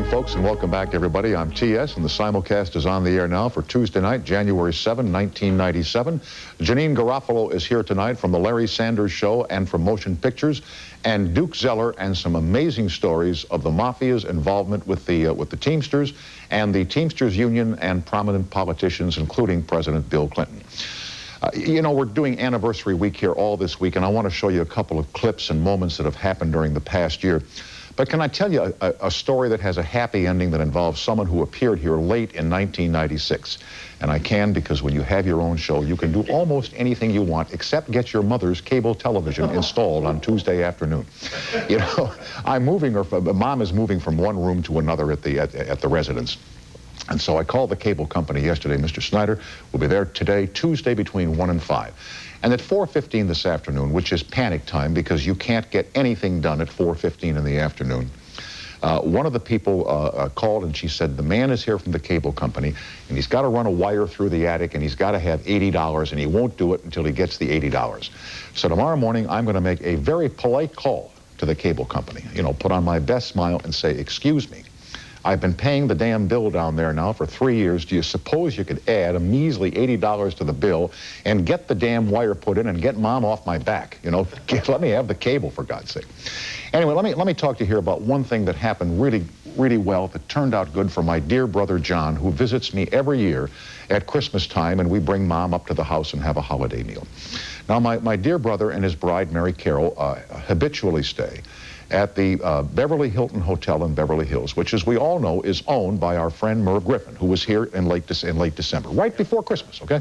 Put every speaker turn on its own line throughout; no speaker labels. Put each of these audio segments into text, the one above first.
folks, and welcome back, everybody. I'm TS, and the simulcast is on the air now for Tuesday night, January 7, 1997. Janine Garofalo is here tonight from The Larry Sanders Show and from Motion Pictures, and Duke Zeller and some amazing stories of the Mafia's involvement with the Teamsters and the Teamsters Union and prominent politicians, including President Bill Clinton. You know, we're doing anniversary week here all this week, and I want to show you a couple of clips and moments that have happened during the past year. But can I tell you a story that has a happy ending that involves someone who appeared here late in 1996? And I can, because when you have your own show, you can do almost anything you want except get your mother's cable television installed on Tuesday afternoon. You know, Mom is moving from one room to another at the residence. And so I called the cable company yesterday. Mr. Snyder will be there today, Tuesday, between 1 and 5. And at 4:15 this afternoon, which is panic time because you can't get anything done at 4:15 in the afternoon, one of the people called and she said, the man is here from the cable company and he's got to run a wire through the attic and he's got to have $80 and he won't do it until he gets the $80. So tomorrow morning, I'm going to make a very polite call to the cable company, you know, put on my best smile and say, excuse me, I've been paying the damn bill down there now for 3 years. Do you suppose you could add a measly $80 to the bill and get the damn wire put in and get Mom off my back? You know, let me have the cable, for God's sake. Anyway, let me talk to you here about one thing that happened really well, that turned out good for my dear brother John, who visits me every year at Christmas time, and we bring Mom up to the house and have a holiday meal. Now, my dear brother and his bride, Mary Carroll, habitually stay at the Beverly Hilton Hotel in Beverly Hills, which, as we all know, is owned by our friend Merv Griffin, who was here in late December, right before Christmas, okay?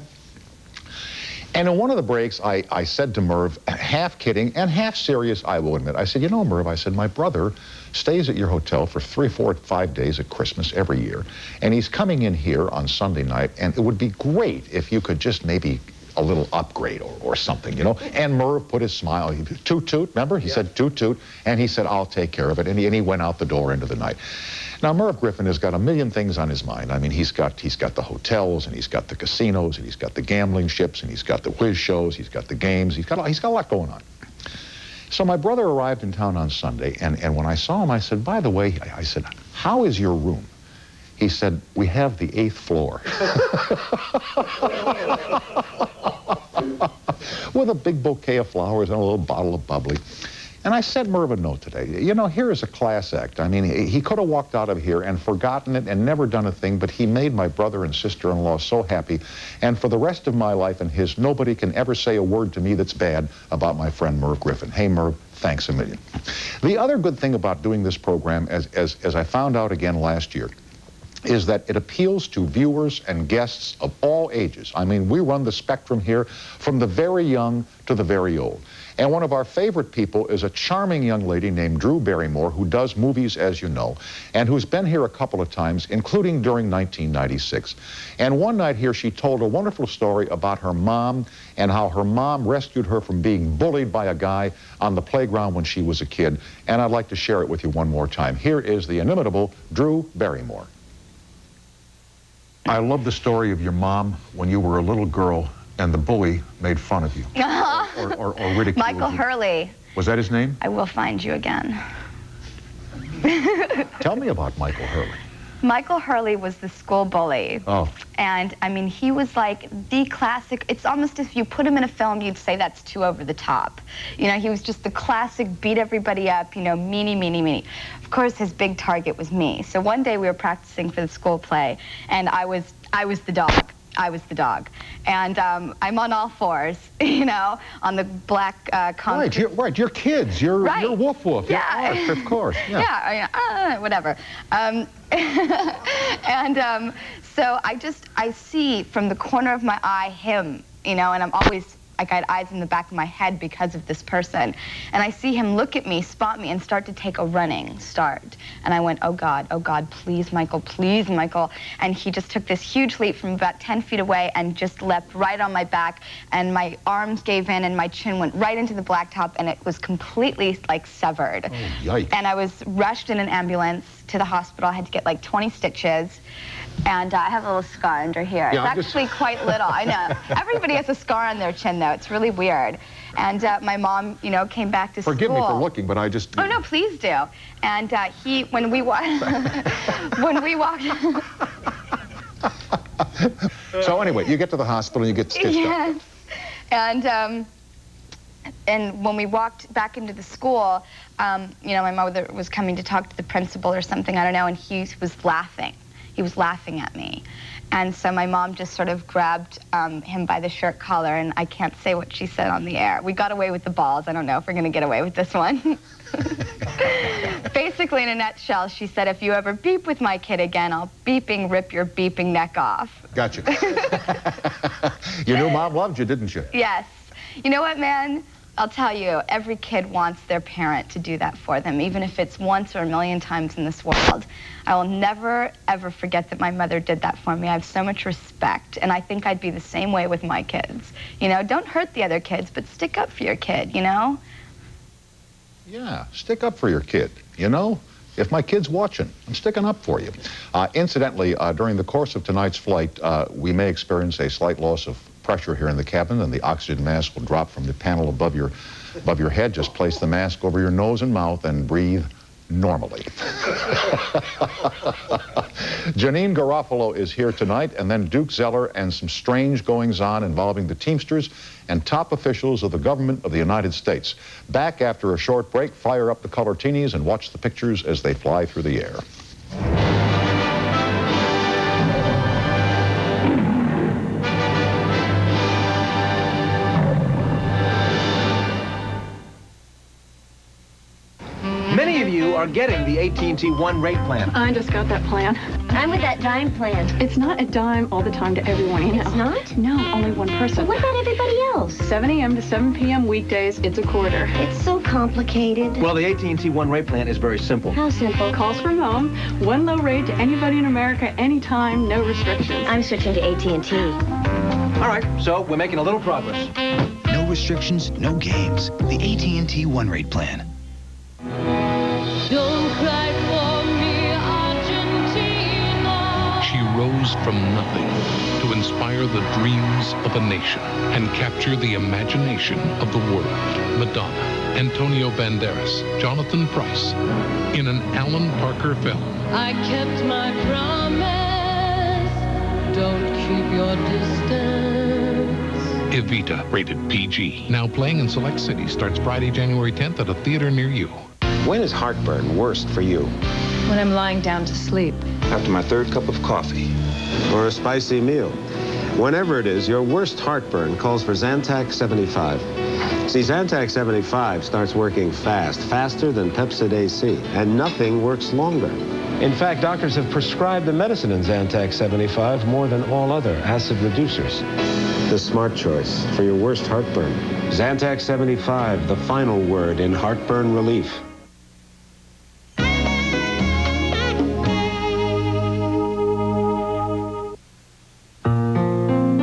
And in one of the breaks, I said to Merv, half kidding and half serious, I will admit, I said, you know, Merv, I said, my brother stays at your hotel for 3, 4, 5 days at Christmas every year, and he's coming in here on Sunday night, and it would be great if you could just maybe a little upgrade or something, you know. And Merv put his smile, toot toot, remember? He said toot toot, and he said, I'll take care of it, and he went out the door into the night. Now, Merv Griffin has got a million things on his mind. I mean, he's got the hotels, and he's got the casinos, and he's got the gambling ships, and he's got the quiz shows, he's got the games, he's got a lot going on. So my brother arrived in town on Sunday, and when I saw him, I said, by the way, I said, how is your room? He said, we have the 8th floor. With a big bouquet of flowers and a little bottle of bubbly. And I sent Merv a note today. You know, here is a class act. I mean, he could have walked out of here and forgotten it and never done a thing, but he made my brother and sister-in-law so happy. And for the rest of my life and his, nobody can ever say a word to me that's bad about my friend Merv Griffin. Hey, Merv, thanks a million. The other good thing about doing this program, as I found out again last year, is that it appeals to viewers and guests of all ages. I mean, we run the spectrum here from the very young to the very old. And one of our favorite people is a charming young lady named Drew Barrymore, who does movies, as you know, and who's been here a couple of times, including during 1996. And one night here, she told a wonderful story about her mom and how her mom rescued her from being bullied by a guy on the playground when she was a kid. And I'd like to share it with you one more time. Here is the inimitable Drew Barrymore. I love the story of your mom when you were a little girl and the bully made fun of you or ridiculed
Michael
you.
Hurley.
Was that his name?
I will find you again.
Tell me about Michael Hurley.
Michael Hurley was the school bully.
Oh.
And, I mean, he was like the classic. It's almost if you put him in a film, you'd say that's too over the top. You know, he was just the classic beat everybody up, you know, meanie, meanie, meanie. Of course, his big target was me. So one day we were practicing for the school play, and I was the dog. I was the dog. And I'm on all fours, you know, on the black concrete.
Right, you're kids. You're woof woof.
Yeah.
You're Arf, of course. Yeah,
yeah, whatever. So I see from the corner of my eye him, you know, and I'm always, like, I had eyes in the back of my head because of this person. And I see him look at me, spot me, and start to take a running start. And I went, oh God, please, Michael, please, Michael. And he just took this huge leap from about 10 feet away and just leapt right on my back. And my arms gave in and my chin went right into the blacktop, and it was completely, like, severed.
Oh, yikes.
And I was rushed in an ambulance to the hospital. I had to get like 20 stitches. And I have a little scar under here.
Yeah,
it's actually quite little, I know. Everybody has a scar on their chin, though. It's really weird. And my mom, you know, came back to school.
Forgive me for looking, but I just...
Oh, no, please do. And when we walked...
So anyway, you get to the hospital and you get stitched up.
Yes. And when we walked back into the school, you know, my mother was coming to talk to the principal or something, I don't know, and he was laughing. He was laughing at me. And so my mom just sort of grabbed him by the shirt collar, and I can't say what she said on the air. We got away with the balls. I don't know if we're going to get away with this one. Basically, in a nutshell, she said, if you ever beep with my kid again, I'll beeping rip your beeping neck off.
Gotcha. You knew Mom loved you, didn't you?
Yes. You know what, man? I'll tell you, every kid wants their parent to do that for them, even if it's once or a million times in this world. I will never, ever forget that my mother did that for me. I have so much respect, and I think I'd be the same way with my kids. You know, don't hurt the other kids, but stick up for your kid, you know?
Yeah, stick up for your kid, you know? If my kid's watching, I'm sticking up for you. Incidentally, during the course of tonight's flight, we may experience a slight loss of pressure here in the cabin, and the oxygen mask will drop from the panel above your head. Just place the mask over your nose and mouth and breathe normally. Janine Garofalo is here tonight, and then Duke Zeller, and some strange goings-on involving the Teamsters and top officials of the government of the United States. Back after a short break, fire up the colortinis and watch the pictures as they fly through the air.
Many of you are getting the AT&T One rate plan.
I just got that plan.
I'm with that dime plan.
It's not a dime all the time to everyone, you know.
It's not?
No, only one person.
What about everybody else?
7 a.m. to 7 p.m. weekdays, it's a quarter.
It's so complicated.
Well, the AT&T One rate plan is very simple.
How simple?
Calls from home, one low rate to anybody in America, anytime, no restrictions.
I'm switching to AT&T.
All right, so we're making a little progress.
No restrictions, no games. The AT&T One rate plan.
Don't cry for me, Argentina.
She rose from nothing to inspire the dreams of a nation and capture the imagination of the world. Madonna, Antonio Banderas, Jonathan Pryce, in an Alan Parker film.
I kept my promise. Don't keep your distance.
Evita, rated PG. Now playing in select cities. Starts Friday, January 10th at a theater near you.
When is heartburn worst for you?
When I'm lying down to sleep.
After my third cup of coffee. Or a spicy meal. Whenever it is, your worst heartburn calls for Zantac 75. See, Zantac 75 starts working fast, faster than Pepsid AC, and nothing works longer. In fact, doctors have prescribed the medicine in Zantac 75 more than all other acid reducers. The smart choice for your worst heartburn. Zantac 75, the final word in heartburn relief.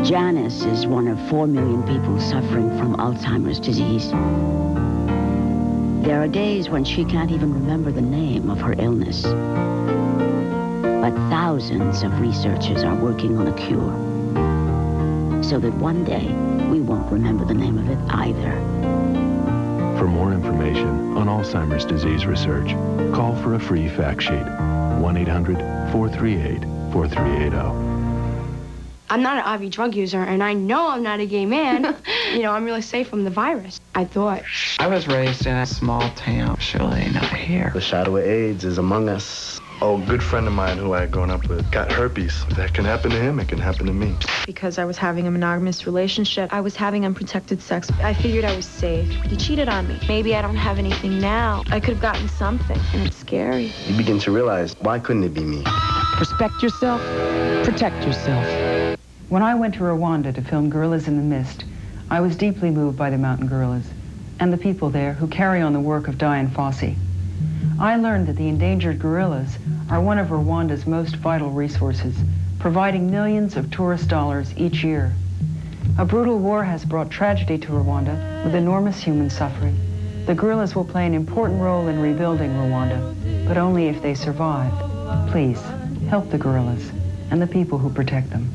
Janice is one of 4 million people suffering from Alzheimer's disease. There are days when she can't even remember the name of her illness. But thousands of researchers are working on a cure, so that one day we won't remember the name of it either.
For more information on Alzheimer's disease research, call for a free fact sheet. 1-800-438-4380.
I'm not an IV drug user, and I know I'm not a gay man. You know, I'm really safe from the virus, I thought.
I was raised in a small town, surely not here.
The shadow of AIDS is among us. Oh, a good friend of mine who I had grown up with got herpes. That can happen to him, it can happen to me.
Because I was having a monogamous relationship, I was having unprotected sex. I figured I was safe. He cheated on me. Maybe I don't have anything now. I could have gotten something, and it's scary.
You begin to realize, why couldn't it be me?
Respect yourself, protect yourself. When I went to Rwanda to film Gorillas in the Mist, I was deeply moved by the mountain gorillas and the people there who carry on the work of Dian Fossey. I learned that the endangered gorillas are one of Rwanda's most vital resources, providing millions of tourist dollars each year. A brutal war has brought tragedy to Rwanda with enormous human suffering. The gorillas will play an important role in rebuilding Rwanda, but only if they survive. Please, help the gorillas and the people who protect them.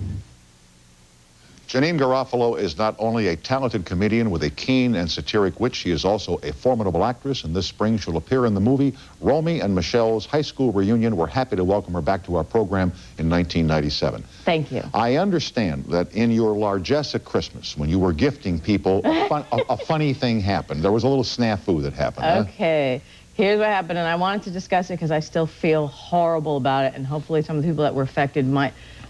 Janine Garofalo is not only a talented comedian with a keen and satiric wit, she is also a formidable actress, and this spring she'll appear in the movie Romy and Michelle's High School Reunion. We're happy to welcome her back to our program in 1997.
Thank you.
I understand that in your largesse at Christmas, when you were gifting people, a funny thing happened. There was a little snafu that happened.
Okay. Here's what happened, and I wanted to discuss it because I still feel horrible about it, and hopefully some of the people that were affected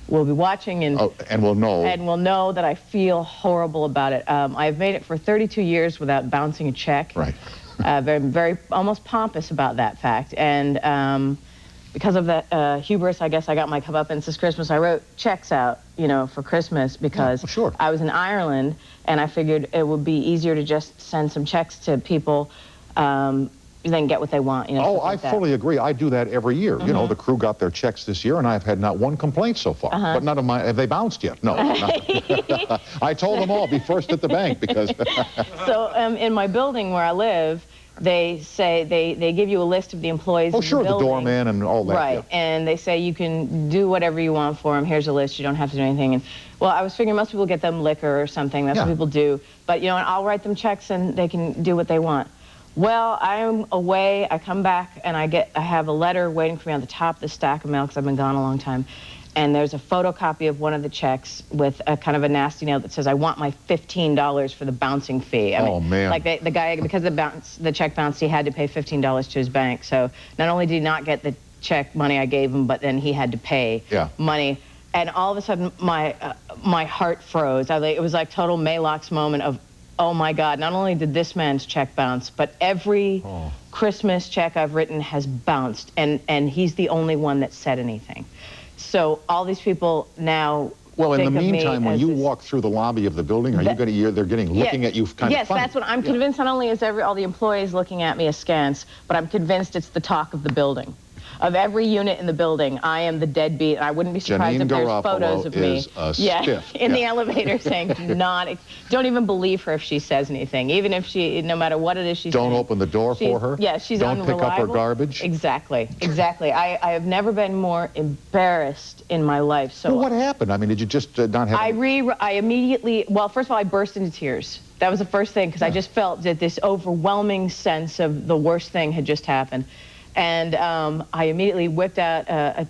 will be watching and
will
know that I feel horrible about it. I've made it for 32 years without bouncing a check.
Right.
Very almost pompous about that fact. And because of that hubris, I guess I got my comeuppance this Christmas. I wrote checks out, for Christmas because I was in Ireland, and I figured it would be easier to just send some checks to people. Then get what they want.
I fully agree. I do that every year. The crew got their checks this year, and I've had not one complaint so far. But none of my, have they bounced yet? No. I told them all, be first at the bank, because...
So in my building where I live, they say, they give you a list of the employees in the building.
The doorman and all that.
Right, and they say you can do whatever you want for them. Here's a list. You don't have to do anything. And well, I was figuring most people get them liquor or something. That's what people do. But, I'll write them checks, and they can do what they want. Well, I'm away, I come back, and I have a letter waiting for me on the top of the stack of mail because I've been gone a long time. And there's a photocopy of one of the checks with a kind of a nasty note that says, I want my $15 for the bouncing fee. I mean,
man.
Like the guy, because the check bounced, he had to pay $15 to his bank. So not only did he not get the check money I gave him, but then he had to pay money. And all of a sudden, my heart froze. It was like total Maylocks moment of, oh my God, not only did this man's check bounce, but every Christmas check I've written has bounced, and he's the only one that said anything. So all these people now
in the meantime, when you walk through the lobby of the building, they're looking at you kind of funny.
Yes, that's what I'm convinced. Not only is all the employees looking at me askance, but I'm convinced it's the talk of the building. Of every unit in the building, I am the deadbeat, and I wouldn't be surprised if there's photos of me. In the elevator saying, don't even believe her if she says anything, even if no matter what it is she's saying.
Don't open the door for her?
Yeah, she's
Don't
unreliable.
pick up her garbage?
Exactly. I have never been more embarrassed in my life. So
what happened? I mean, did you just not have...
I immediately, first of all, I burst into tears. That was the first thing, because I just felt that this overwhelming sense of the worst thing had just happened. And I immediately whipped out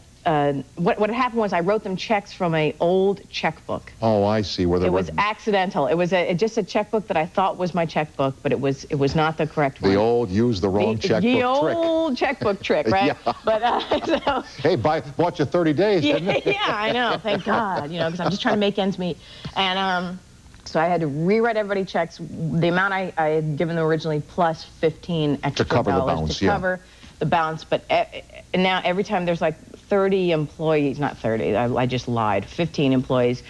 what had happened was I wrote them checks from an old checkbook.
Oh, I see. Where they
were. It was accidental. It was just a checkbook that I thought was my checkbook, but it was not the correct one.
The old use the wrong checkbook trick.
The old checkbook trick, right? But
hey, bought you 30 days, didn't it?
Yeah, I know. Thank God, because I'm just trying to make ends meet. And so I had to rewrite everybody checks. The amount I had given them originally plus 15 extra
to cover
dollars
the bounce,
to cover the bounce, but now every time there's like 30 employees, not 30, I just lied, 15 employees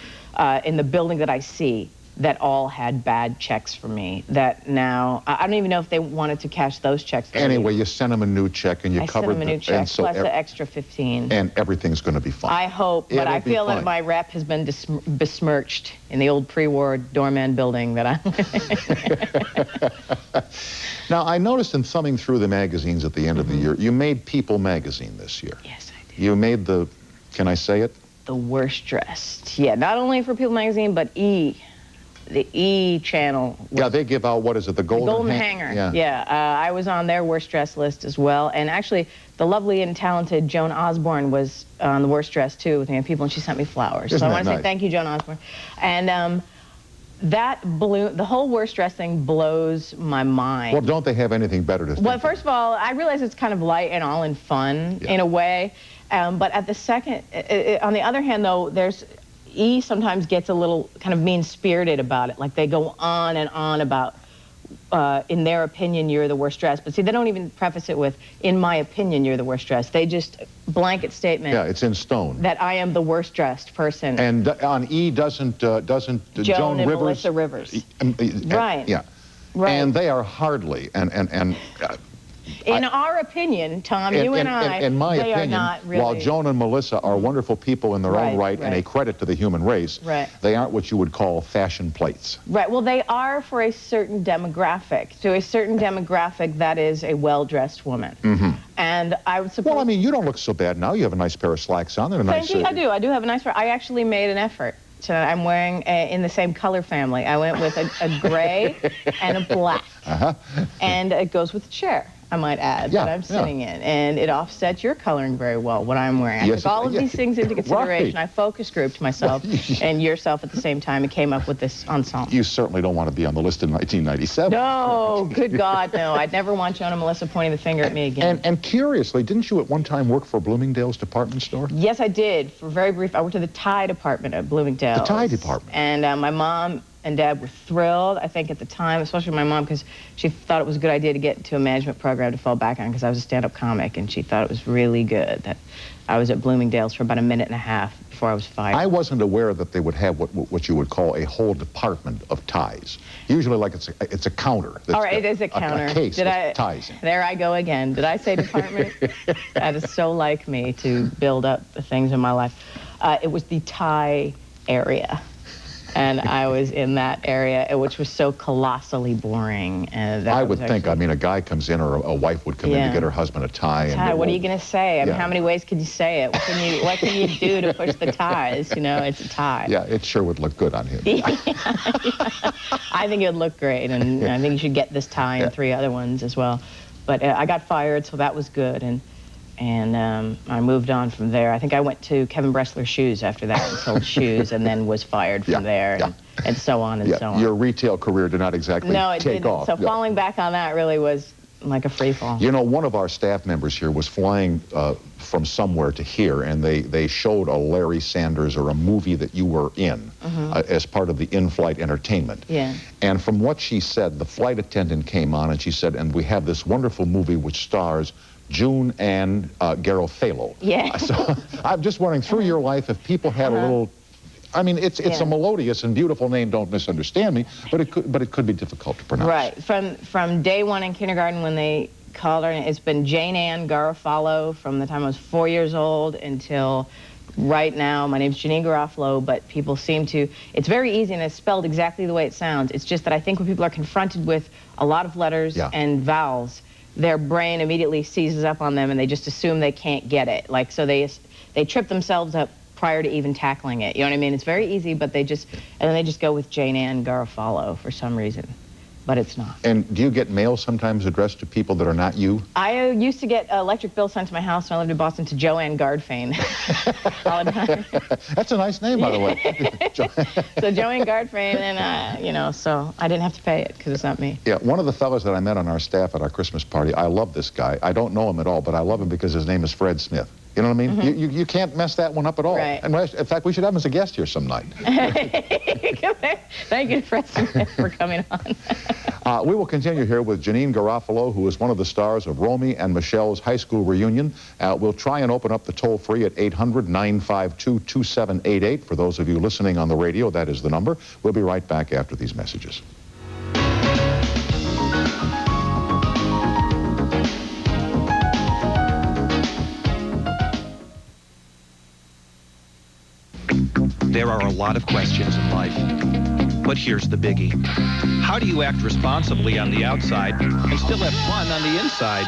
in the building that I see that all had bad checks for me, that now, I don't even know if they wanted to cash those checks.
Anyway, you send them a new check and you cover
them a new check, plus the extra 15.
And everything's going to be fine.
I hope, but I feel that my rep has been besmirched in the old pre-war doorman building that I'm...
Now, I noticed in thumbing through the magazines at the end of the year, you made People magazine this year.
Yes, I did.
You made can I say it?
The worst dressed. Yeah, not only for People magazine, but the E channel.
Yeah, they give out, what is it, the Golden
Hanger.
Yeah.
I was on their worst dressed list as well. And actually, the lovely and talented Joan Osborne was on the worst dressed too with me and People, and she sent me flowers. So I want to say thank you, Joan Osborne. And the whole worst dressed thing blows my mind.
Well, don't they have anything better to think?
Well, first of all, I realize it's kind of light and all in fun in a way. But at the second, on the other hand, though, E sometimes gets a little kind of mean-spirited about it. Like they go on and on about, in their opinion, you're the worst dressed. But see, they don't even preface it with, in my opinion, you're the worst dressed. They just blanket statement.
Yeah, it's in stone.
That I am the worst dressed person.
And on E doesn't
Joan
and
Rivers, Melissa Rivers.
Right. Yeah.
Right.
And they are hardly, and
In our opinion, Tom, you and I,
in my
they
opinion,
are not really...
while Joan and Melissa are wonderful people in their own right and a credit to the human race, they aren't what you would call fashion plates.
Right. Well, they are for a certain demographic. To a certain demographic, that is a well-dressed woman. And I would suppose...
Well, I mean, you don't look so bad now. You have a nice pair of slacks on.
Thank you. I do. I do have a nice pair. I actually made an effort. So I'm wearing in the same color family. I went with a gray and a black. And it goes with the chair, I might add, that I'm sitting in. And it offsets your coloring very well, what I'm wearing. I took all of these things into consideration. I focus grouped myself and yourself at the same time and came up with this ensemble.
You certainly don't want to be on the list in 1997.
No, good God, no. I'd never want Joan and Melissa pointing the finger at me again.
And curiously, didn't you at one time work for Bloomingdale's department store?
Yes, I did. For very brief, I worked at the tie department at Bloomingdale's.
The tie department.
And my mom and Dad were thrilled, I think, at the time, especially my mom, because she thought it was a good idea to get into a management program to fall back on, because I was a stand-up comic, and she thought it was really good that I was at Bloomingdale's for about a minute and a half before I was fired.
I wasn't aware that they would have what you would call a whole department of ties. Usually, like it's a counter.
All right, it is a counter.
A case with ties in.
There I go again. Did I say department? That is so like me to build up the things in my life. It was the tie area. And I was in that area, which was so colossally boring. And
I would think, I mean, a guy comes in or a wife would come in to get her husband a tie.
Tie, what are you going to say? I mean, how many ways could you say it? What can you do to push the ties? You know, it's a tie.
Yeah, it sure would look good on him.
I think it would look great, and I think you should get this tie and 3 other ones as well. But I got fired, so that was good. And I moved on from there. I think I went to Kevin Bressler's Shoes after that and sold shoes, and then was fired from there, and so on and so on.
Your retail career did not exactly take off.
So falling back on that really was like a free fall.
You know, one of our staff members here was flying from somewhere to here, and they showed a Larry Sanders or a movie that you were in as part of the in-flight entertainment.
Yeah.
And from what she said, the flight attendant came on and she said, and we have this wonderful movie which stars June and Garofalo.
Yeah.
So I'm just wondering, through your life, if people had a little, I mean, it's a melodious and beautiful name, don't misunderstand me, but it could be difficult to pronounce.
Right. From day one in kindergarten when they called her, it's been Jane Ann Garofalo from the time I was 4 years old until right now. My name's Janine Garofalo, but people seem to, it's very easy and it's spelled exactly the way it sounds. It's just that I think when people are confronted with a lot of letters and vowels, their brain immediately seizes up on them and they just assume they can't get it. Like, so they trip themselves up prior to even tackling it. You know what I mean? It's very easy, but and then they just go with Jane Ann Garofalo for some reason. But it's not.
And do you get mail sometimes addressed to people that are not you?
I used to get electric bills sent to my house when I lived in Boston to Joanne Gardfane all the time.
That's a nice name, by the way.
So Joanne Gardfane, and you know, so I didn't have to pay it because it's not me.
Yeah, one of the fellas that I met on our staff at our Christmas party, I love this guy. I don't know him at all, but I love him because his name is Fred Smith. You know what I mean? You can't mess that one up at all.
Right.
And in fact, we should have him as a guest here some night.
Thank you, Fred Smith, for coming on.
We will continue here with Janine Garofalo, who is one of the stars of Romy and Michelle's high school reunion. We'll try and open up the toll-free at 800-952-2788. For those of you listening on the radio, that is the number. We'll be right back after these messages.
There are a lot of questions in life, but here's the biggie. How do you act responsibly on the outside and still have fun on the inside?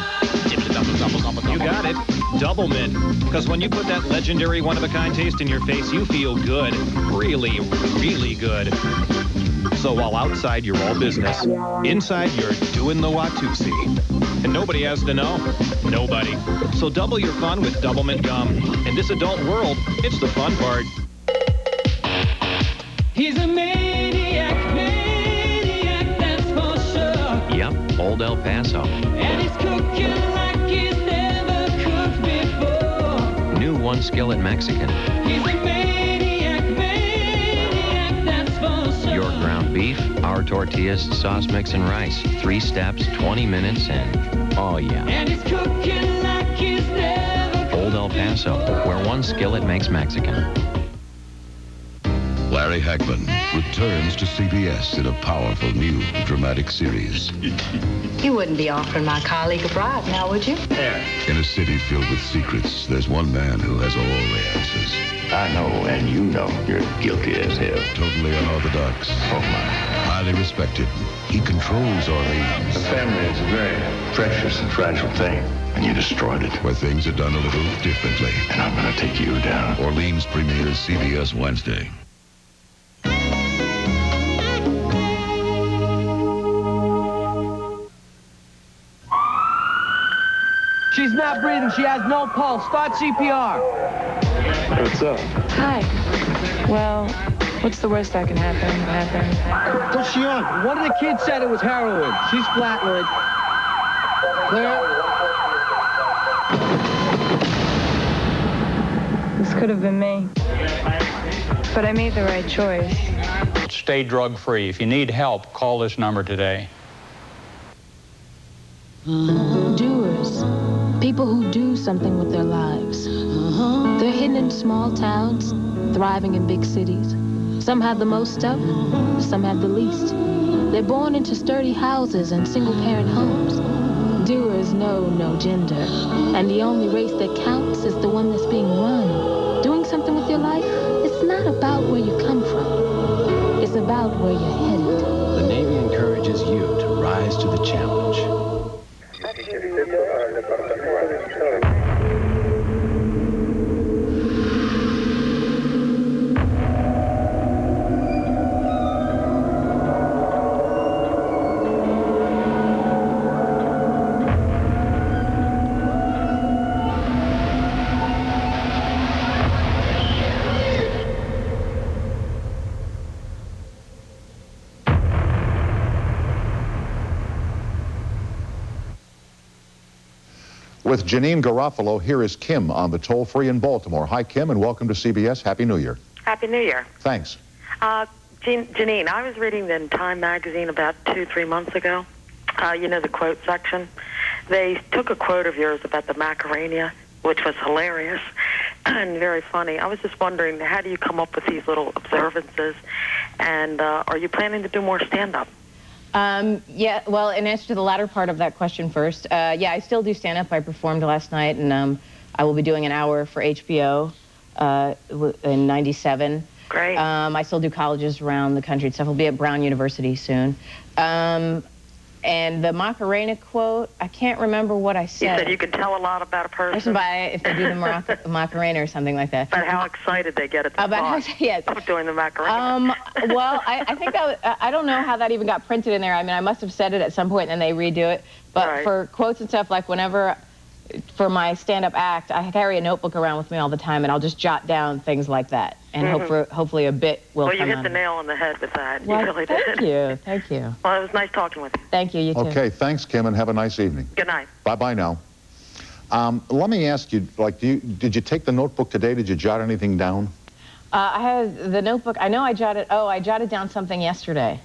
You got it. Doublemint. Because when you put that legendary one-of-a-kind taste in your face, you feel good. Really, really good. So while outside you're all business, inside you're doing the Watusi. And nobody has to know. Nobody. So double your fun with Doublemint gum. In this adult world, it's the fun part.
He's a maniac, that's for sure.
Yep, old El Paso.
And he's cooking like he's never cooked before.
New one skillet Mexican.
He's a maniac, that's for sure.
Your ground beef, our tortillas, sauce mix, and rice. 3 steps, 20 minutes, and oh yeah.
And he's cooking like he's never cooked
Old El Paso, where one skillet makes Mexican.
Larry Hagman returns to CBS in a powerful new dramatic series.
You wouldn't be offering my colleague a bribe now, would you?
In a city filled with secrets, there's one man who has all the answers.
I know, and you know, you're guilty as hell.
Totally unorthodox.
Oh, my.
Highly respected. He controls Orleans.
The family is a very precious and fragile thing, and you destroyed it.
Where things are done a little differently.
And I'm going to take you down.
Orleans premieres CBS Wednesday.
She's not breathing. She has no pulse. Start CPR.
What's up?
Hi. Well, what's the worst that can happen?
What's she on? One of the kids said it was heroin. She's flatlined. Clear.
This could have been me. But I made the right choice.
Stay drug-free. If you need help, call this number today.
Doers. People who do something with their lives. They're hidden in small towns, thriving in big cities. Some have the most stuff, some have the least. They're born into sturdy houses and single-parent homes. Doers know no gender, and the only race that counts is the one that's being run. Doing something with your life, it's not about where you come from. It's about where you're headed.
The Navy encourages you to rise to the challenge.
With Janine Garofalo, here is Kim on the toll-free in Baltimore. Hi, Kim, and welcome to CBS. Happy New Year.
Happy New Year.
Thanks.
Janine, I was reading in Time magazine about 2-3 months ago. You know, the quote section. They took a quote of yours about the Macarena, which was hilarious and very funny. I was just wondering, how do you come up with these little observances? And are you planning to do more stand-up?
Yeah, well, in answer to the latter part of that question first, yeah, I still do stand-up. I performed last night, and I will be doing an hour for HBO in '97.
Great.
I still do colleges around the country and stuff. I'll be at Brown University soon. And the Macarena quote, I can't remember what I said.
You said you can tell a lot about a person.
If they do the Macarena or something like that.
About how excited they get at the thought of doing the Macarena.
Well, I think I don't know how that even got printed in there. I mean, I must have said it at some point and then they redo it. But for quotes and stuff, like whenever, for my stand-up act, I carry a notebook around with me all the time, and I'll just jot down things like that. And hopefully a bit will come
Well, you hit
on.
the nail on the head with that.
Well,
you really did.
Thank you. Thank you.
Well, it was nice talking with you.
Thank you. You too.
Okay, thanks, Kim, and have a nice evening.
Good night.
Bye-bye now. Let me ask you, like, did you take the notebook today? Did you jot anything down?
I had the notebook. I know I jotted down something yesterday.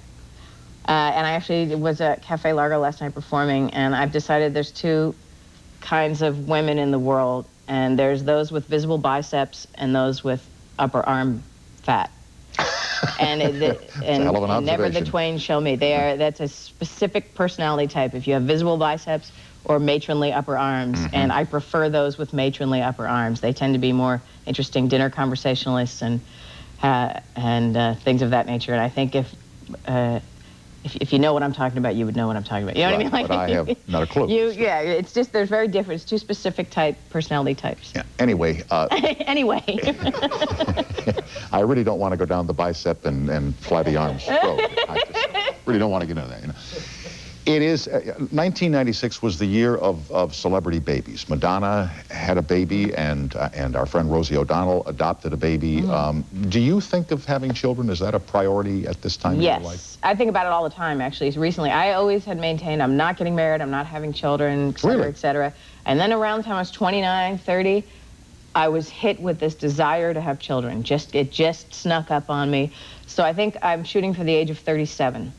And I actually was at Cafe Largo last night performing, and I've decided there's two kinds of women in the world, and there's those with visible biceps and those with upper arm fat. And never the twain shall meet. That's a specific personality type. If you have visible biceps or matronly upper arms, and I prefer those with matronly upper arms. They tend to be more interesting dinner conversationalists and things of that nature. And I think if you know what I'm talking about, you would know what I'm talking about. You know what I mean? Like,
but I have not a clue.
Yeah, it's just, there's very different. It's two specific personality types.
Yeah. Anyway.
Anyway.
I really don't want to go down the bicep and fly the arms road. I just really don't want to get into that. You know? It is, 1996 was the year of celebrity babies. Madonna had a baby, and our friend Rosie O'Donnell adopted a baby. Do you think of having children? Is that a priority at this time in your life?
Yes, I think about it all the time, actually. Recently, I always had maintained I'm not getting married, I'm not having children, et cetera, et cetera. And then around the time I was 29, 30, I was hit with this desire to have children. It just snuck up on me. So I think I'm shooting for the age of 37.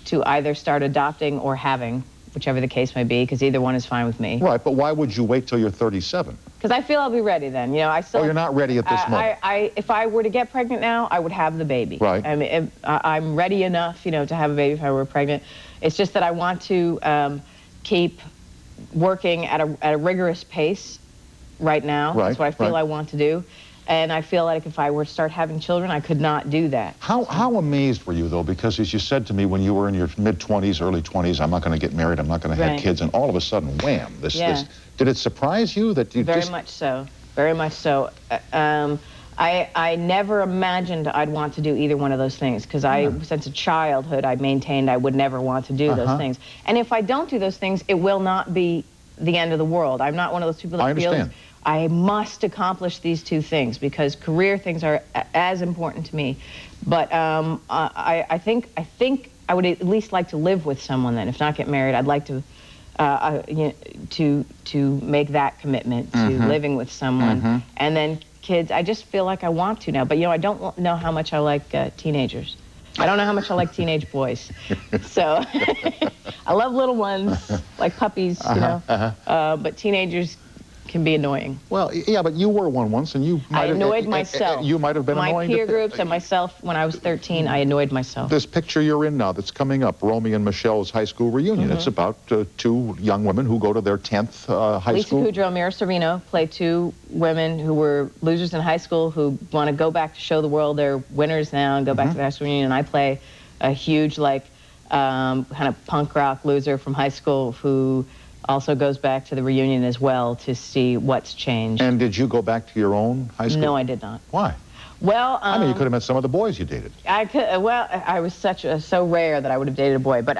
To either start adopting or having, whichever the case may be, because either one is fine with me.
Right, but why would you wait till you're 37?
Because I feel I'll be ready then. You know, I still.
Oh, you're not ready at this moment.
If I were to get pregnant now, I would have the baby.
Right.
I mean, I'm ready enough, you know, to have a baby if I were pregnant. It's just that I want to keep working at a rigorous pace right now.
Right,
That's what I feel
right.
I want to do. And I feel like if I were to start having children, I could not do that.
How amazed were you, though? Because as you said to me when you were in your mid-20s, early 20s, I'm not going to get married, I'm not going to have kids, and all of a sudden, wham, this. Did it surprise you that you
Very much so. Very much so. I never imagined I'd want to do either one of those things, because since a childhood, I maintained I would never want to do those things. And if I don't do those things, it will not be the end of the world. I'm not one of those people that feels I must accomplish these two things, because career things are as important to me. But I think I would at least like to live with someone then. If not get married, I'd like to to make that commitment to living with someone. And then kids, I just feel like I want to now. But you know, I don't know how much I like teenagers. I don't know how much I like teenage boys. So I love little ones, like puppies, you know. But teenagers can be annoying.
Well, yeah, but you were one once, and you might have...
I annoyed myself.
You might have been annoying.
My peer groups and myself, when I was 13, I annoyed myself.
This picture you're in now that's coming up, Romy and Michelle's high school reunion. It's about two young women who go to their 10th high school.
Lisa Kudrow and Mira Sorvino play two women who were losers in high school who want to go back to show the world they're winners now and go back to the high school reunion. And I play a huge, like, kind of punk rock loser from high school who also goes back to the reunion as well to see what's changed.
And did you go back to your own high school?
No, I did not.
Why?
Well,
I mean, you could have met some of the boys you dated.
I could. Well, I was so rare that I would have dated a boy. But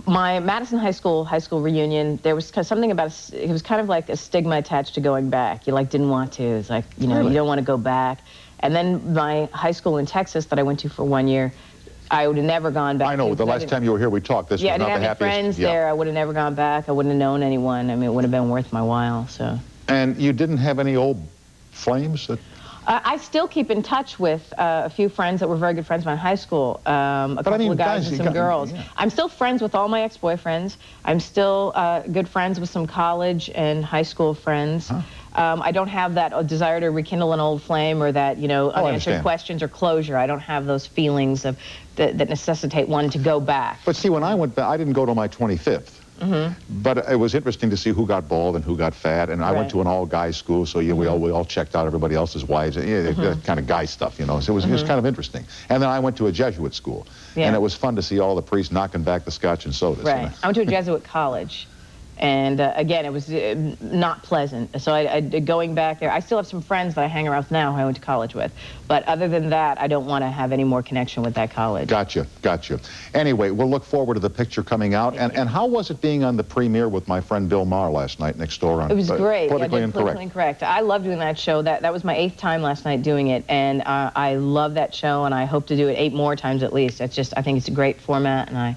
my Madison High School reunion, there was something about it was kind of like a stigma attached to going back. You like didn't want to. It's like, you know, you don't want to go back. And then my high school in Texas that I went to for 1 year, I would have never gone back.
I know, the last time you were here, we talked. This was not the happiest.
I didn't have friends there. I would have never gone back. I wouldn't have known anyone. I mean, it would have been worth my while, so.
And you didn't have any old flames that...
I still keep in touch with a few friends that were very good friends of mine in high school. A couple of guys and some girls. Yeah. I'm still friends with all my ex-boyfriends. I'm still good friends with some college and high school friends. I don't have that desire to rekindle an old flame or that, you know, unanswered questions or closure. I don't have those feelings of that necessitate one to go back.
But see, when I went back, I didn't go to my 25th. But it was interesting to see who got bald and who got fat. And I went to an all-guys school, so we all checked out everybody else's wives. Kind of guy stuff, you know. So it was kind of interesting. And then I went to a Jesuit school. And it was fun to see all the priests knocking back the scotch and sodas.
Right.
You know?
I went to a Jesuit college. And again, it was not pleasant. So going back there, I still have some friends that I hang around with now who I went to college with. But other than that, I don't want to have any more connection with that college.
Gotcha. Anyway, we'll look forward to the picture coming out. And how was it being on the premiere with my friend Bill Maher last night next door on
It was great.
Politically Incorrect?
Politically Incorrect. I love doing that show. That was my 8th time last night doing it. And I love that show, and I hope to do it 8 more times at least. I think it's a great format, and I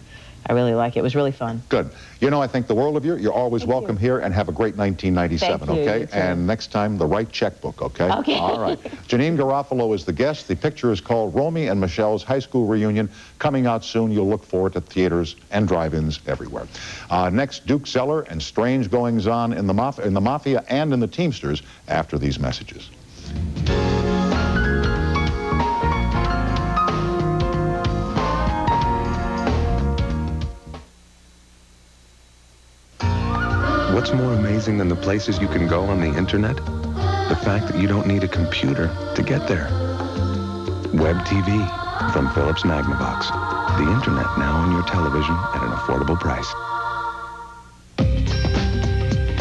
really like it. It was really fun.
Good. You know, I think the world of you. You're always welcome here, and have a great 1997, okay? And next time, the right checkbook, okay?
Okay.
All right. Janine Garofalo is the guest. The picture is called Romy and Michelle's High School Reunion, coming out soon. You'll look for it at theaters and drive-ins everywhere. Next, Duke Zeller and strange goings-on in the Mafia and in the Teamsters after these messages.
What's more amazing than the places you can go on the internet? The fact that you don't need a computer to get there. Web TV from Philips Magnavox. The internet now on your television at an affordable price.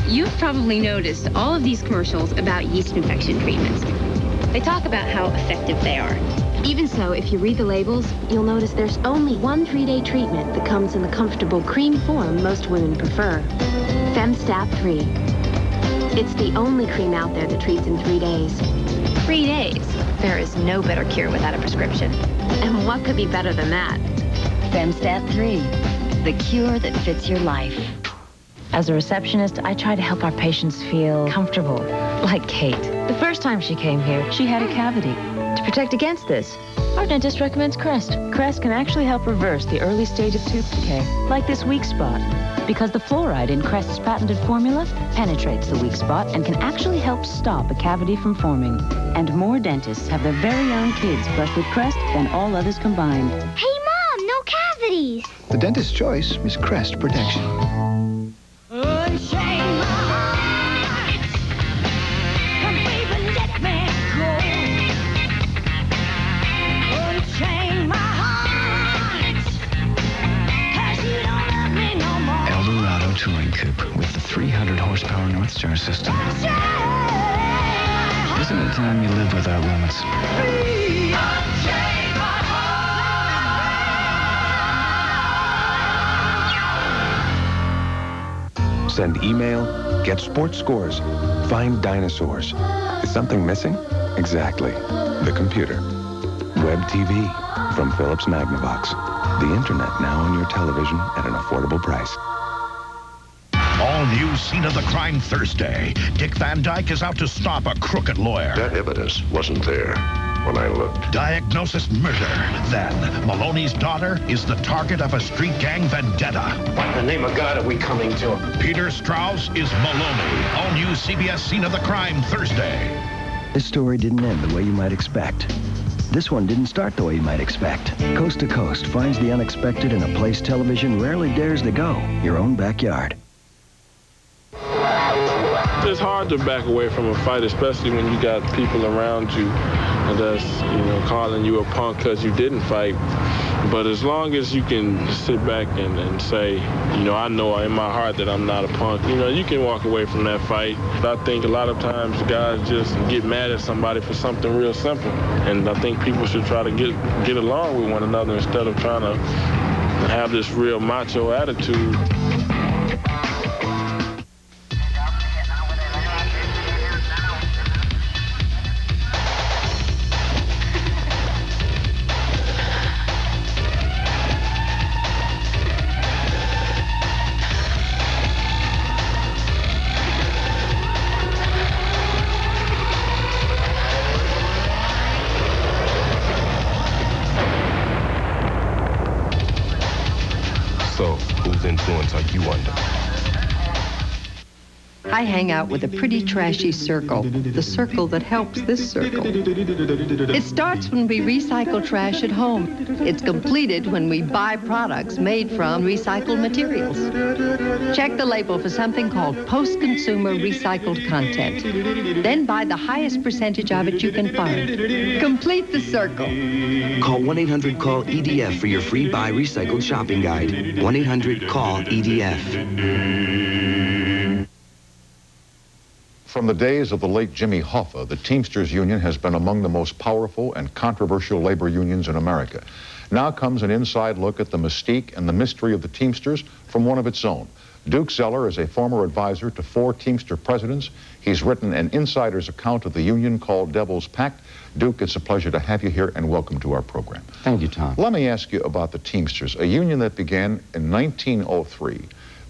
You've probably noticed all of these commercials about yeast infection treatments. They talk about how effective they are. Even so, if you read the labels, you'll notice there's only one 3-day treatment that comes in the comfortable cream form most women prefer. FemStat 3. It's the only cream out there that treats in 3 days. 3 days? There is no better cure without a prescription. And what could be better than that?
FemStat 3, the cure that fits your life.
As a receptionist, I try to help our patients feel comfortable, like Kate. The first time she came here, she had a cavity. To protect against this, our dentist recommends Crest. Crest can actually help reverse the early stage of tooth decay, like this weak spot. Because the fluoride in Crest's patented formula penetrates the weak spot and can actually help stop a cavity from forming. And more dentists have their very own kids brush with Crest than all others combined.
Hey, Mom, no cavities.
The dentist's choice is Crest Protection.
Unchain my heart. Come, baby, let me go. Unchain my heart. 'Cause you don't love me no more.
Eldorado Touring Coupe with the 300 horsepower North Star system. Isn't it time you live without limits?
Send email, get sports scores, find dinosaurs. Is something missing? Exactly. The computer. Web TV from Philips Magnavox. The internet now on your television at an affordable price.
All new Scene of the Crime Thursday. Dick Van Dyke is out to stop a crooked lawyer.
That evidence wasn't there when I looked.
Diagnosis murder. Then, Maloney's daughter is the target of a street gang vendetta.
What in the name of God are we coming to?
Peter Strauss is Maloney. All new CBS Scene of the Crime Thursday.
This story didn't end the way you might expect. This one didn't start the way you might expect. Coast to Coast finds the unexpected in a place television rarely dares to go, your own backyard.
It's hard to back away from a fight, especially when you got people around you that's, calling you a punk because you didn't fight. But as long as you can sit back and say, I know in my heart that I'm not a punk, you can walk away from that fight. I think a lot of times guys just get mad at somebody for something real simple. And I think people should try to get along with one another instead of trying to have this real macho attitude.
So, whose influence are you under?
I hang out with a pretty trashy circle, the circle that helps this circle. It starts when we recycle trash at home. It's completed when we buy products made from recycled materials. Check the label for something called post-consumer recycled content. Then buy the highest percentage of it you can find. Complete the circle.
Call 1-800-CALL-EDF for your free Buy Recycled shopping guide. 1-800-CALL-EDF.
From the days of the late Jimmy Hoffa, the Teamsters Union has been among the most powerful and controversial labor unions in America. Now comes an inside look at the mystique and the mystery of the Teamsters from one of its own. Duke Zeller is a former advisor to 4 Teamster presidents. He's written an insider's account of the union called Devil's Pact. Duke, it's a pleasure to have you here, and welcome to our program.
Thank you, Tom.
Let me ask you about the Teamsters, a union that began in 1903,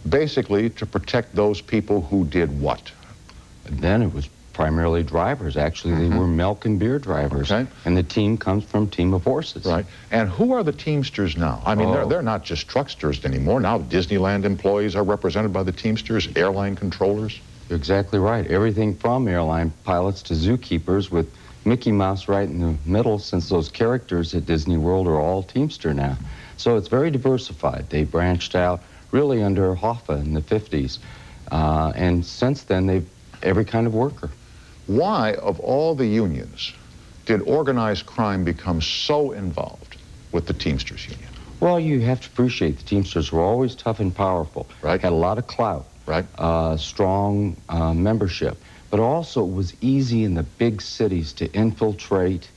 basically to protect those people who did what?
Then it was primarily drivers. Actually, they were milk and beer drivers.
Okay.
And the team comes from Team of Horses.
Right. And who are the Teamsters now? I mean, they're not just trucksters anymore. Now Disneyland employees are represented by the Teamsters, airline controllers.
You're exactly right. Everything from airline pilots to zookeepers, with Mickey Mouse right in the middle, since those characters at Disney World are all Teamster now. So it's very diversified. They branched out really under Hoffa in the 50s. And since then, they've every kind of worker.
Why, of all the unions, did organized crime become so involved with the Teamsters Union?
Well, you have to appreciate the Teamsters were always tough and powerful.
Right.
Had a lot of clout.
Right.
Strong membership. But also it was easy in the big cities to infiltrate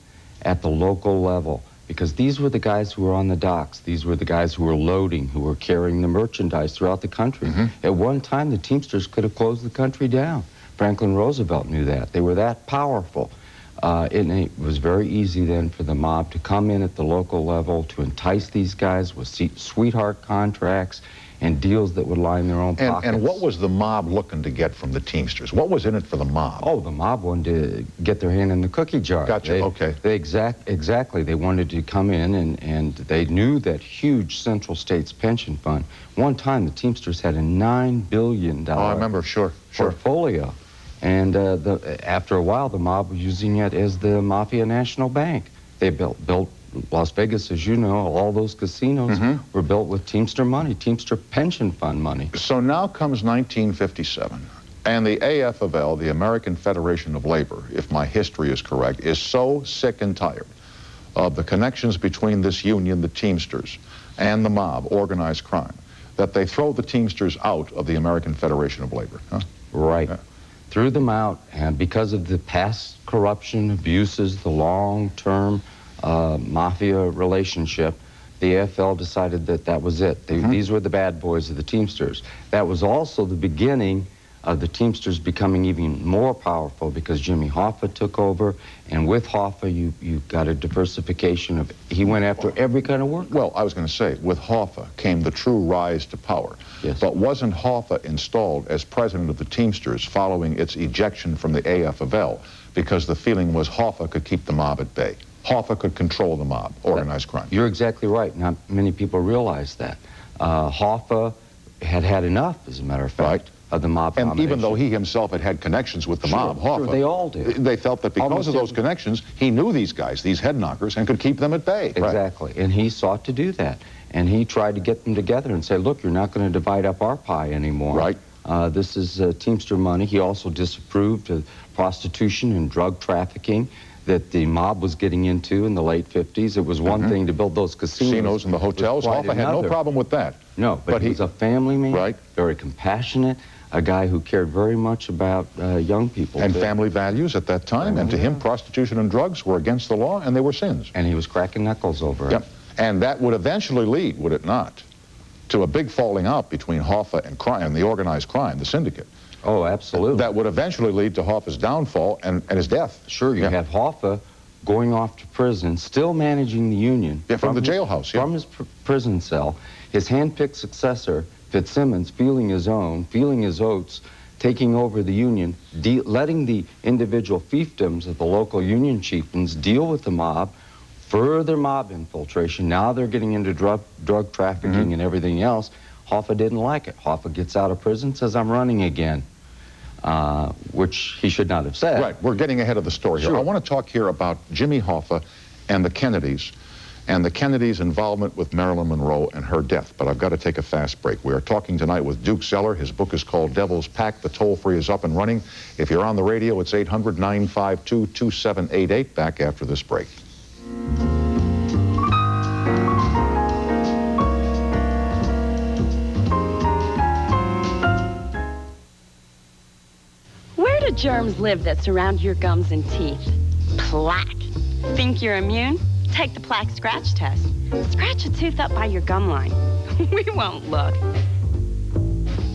at the local level, because these were the guys who were on the docks. These were the guys who were loading, who were carrying the merchandise throughout the country. At one time, the Teamsters could have closed the country down. Franklin Roosevelt knew that. They were that powerful. It was very easy then for the mob to come in at the local level to entice these guys with sweetheart contracts and deals that would line their own pockets.
And what was the mob looking to get from the Teamsters? What was in it for the mob?
Oh, the mob wanted to get their hand in the cookie jar.
Gotcha, okay.
Exactly. They wanted to come in, and they knew that huge Central States pension fund. One time, the Teamsters had a $9 billion
I remember, sure.
portfolio. And after a while, the mob was using it as the Mafia National Bank. They built Las Vegas, as you know, all those casinos were built with Teamster money, Teamster pension fund money.
So now comes 1957, and the AFL, the American Federation of Labor, if my history is correct, is so sick and tired of the connections between this union, the Teamsters, and the mob, organized crime, that they throw the Teamsters out of the American Federation of Labor. Huh?
Right. Yeah. Threw them out, and because of the past corruption, abuses, the long-term mafia relationship, the AFL decided that that was it. These were the bad boys of the Teamsters. That was also the beginning of the Teamsters becoming even more powerful because Jimmy Hoffa took over, and with Hoffa, you got a diversification of, he went after every kind of work.
Well, I was going to say, with Hoffa came the true rise to power.
Yes.
But wasn't Hoffa installed as president of the Teamsters following its ejection from the AFL because the feeling was Hoffa could keep the mob at bay? Hoffa could control the mob, organized crime.
You're exactly right. Not many people realize that. Hoffa had enough, as a matter of fact, of the mob
And even though he himself had connections with the mob, Hoffa,
they all did.
They felt that because of those connections, he knew these guys, these head knockers, and could keep them at bay.
Exactly. And he sought to do that. And he tried to get them together and say, look, you're not going to divide up our pie anymore.
Right.
This is Teamster money. He also disapproved of prostitution and drug trafficking that the mob was getting into in the late 50s. It was one thing to build those casinos
and the hotels. Hoffa had no problem with that.
No, but he was a family man, very compassionate, a guy who cared very much about young people.
And family values at that time, and to him, prostitution and drugs were against the law, and they were sins.
And he was cracking knuckles over it.
Yep. And that would eventually lead, would it not, to a big falling out between Hoffa and crime, the organized crime, the syndicate.
Oh, absolutely.
That would eventually lead to Hoffa's downfall and his death.
Sure, you have Hoffa going off to prison, still managing the union.
Yeah, from the jailhouse,
From his prison cell. His hand-picked successor, Fitzsimmons, feeling his oats, taking over the union, letting the individual fiefdoms of the local union chieftains deal with the mob, further mob infiltration. Now they're getting into drug trafficking and everything else. Hoffa didn't like it. Hoffa gets out of prison, says, I'm running again. Which he should not have said.
Right, we're getting ahead of the story here. I want to talk here about Jimmy Hoffa and the Kennedys involvement with Marilyn Monroe and her death. But I've got to take a fast break. We are talking tonight with Duke Zeller. His book is called Devil's Pack. The toll-free is up and running. If you're on the radio, it's 800-952-2788. Back after this break.
Where do germs live that surround your gums and teeth? Plaque. Think you're immune? Take the plaque scratch test. Scratch a tooth up by your gum line. We won't look.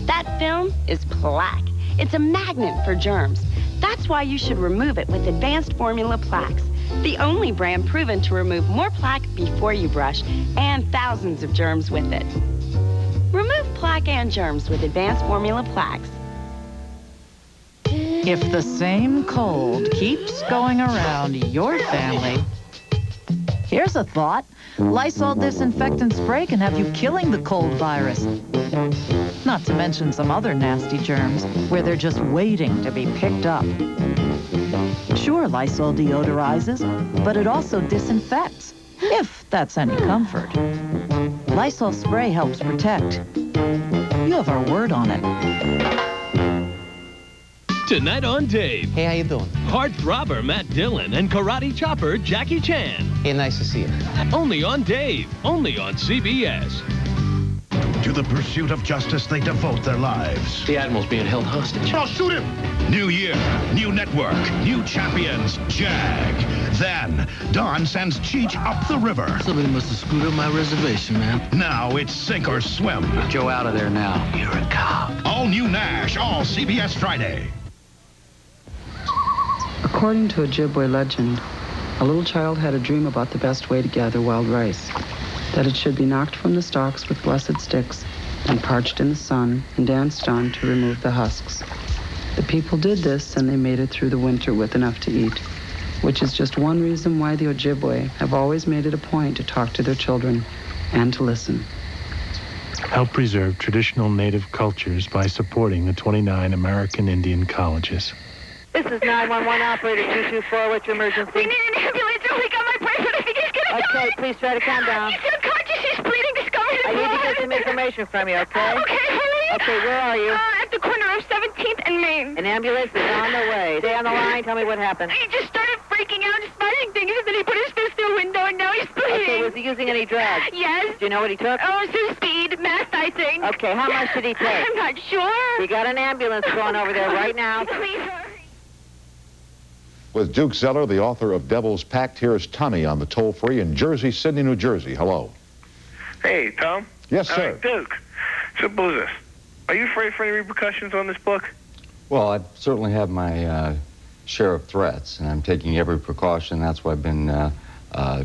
That film is plaque. It's a magnet for germs. That's why you should remove it with advanced formula plaques. The only brand proven to remove more plaque before you brush and thousands of germs with it. Remove plaque and germs with advanced formula plaques.
If the same cold keeps going around your family, here's a thought. Lysol disinfectant spray can have you killing the cold virus. Not to mention some other nasty germs where they're just waiting to be picked up. Sure, Lysol deodorizes, but it also disinfects, if that's any comfort. Lysol spray helps protect. You have our word on it.
Tonight on Dave.
Hey, how you doing?
Heartthrobber Matt Dillon and karate chopper Jackie Chan.
Hey, nice to see you.
Only on Dave. Only on CBS.
To the pursuit of justice, they devote their lives.
The Admiral's being held hostage.
I'll shoot him! New year, new network, new champions, Jag. Then, Don sends Cheech up the river.
Somebody must have screwed up my reservation, man.
Now it's sink or swim.
Get Joe out of there now. You're a cop.
All new Nash, all CBS Friday.
According to Ojibwe legend, a little child had a dream about the best way to gather wild rice, that it should be knocked from the stalks with blessed sticks and parched in the sun and danced on to remove the husks. The people did this, and they made it through the winter with enough to eat, which is just one reason why the Ojibwe have always made it a point to talk to their children and to listen.
Help preserve traditional Native cultures by supporting the 29 American Indian colleges.
This is 911 operator 224. What's your emergency?
We need an ambulance. Oh, my God, my boyfriend, I think he's gonna die.
Okay, please try to calm down.
He's unconscious. He's bleeding. Discovered his
I need to
blood.
get some information from you, okay?
Okay, hurry.
Okay, where are you?
At the corner of 17th and Main.
An ambulance is on the way. Stay on the line. Tell me what happened.
He just started freaking out, smashing things, and then he put his fist through the window, and now he's bleeding.
Okay, was he using any drugs?
Yes.
Do you know what he took?
Oh, some speed, meth, I think.
Okay, how much did he take?
I'm not sure.
We got an ambulance going over there right now.
Please hurry.
With Duke Zeller, the author of Devil's Pact, here's Tommy on the toll-free in Jersey City, New Jersey. Hello.
Hey, Tom.
Yes, sir.
Duke. Simple as this. Are you afraid for any repercussions on this book?
Well, I certainly have my share of threats, and I'm taking every precaution. That's why I've been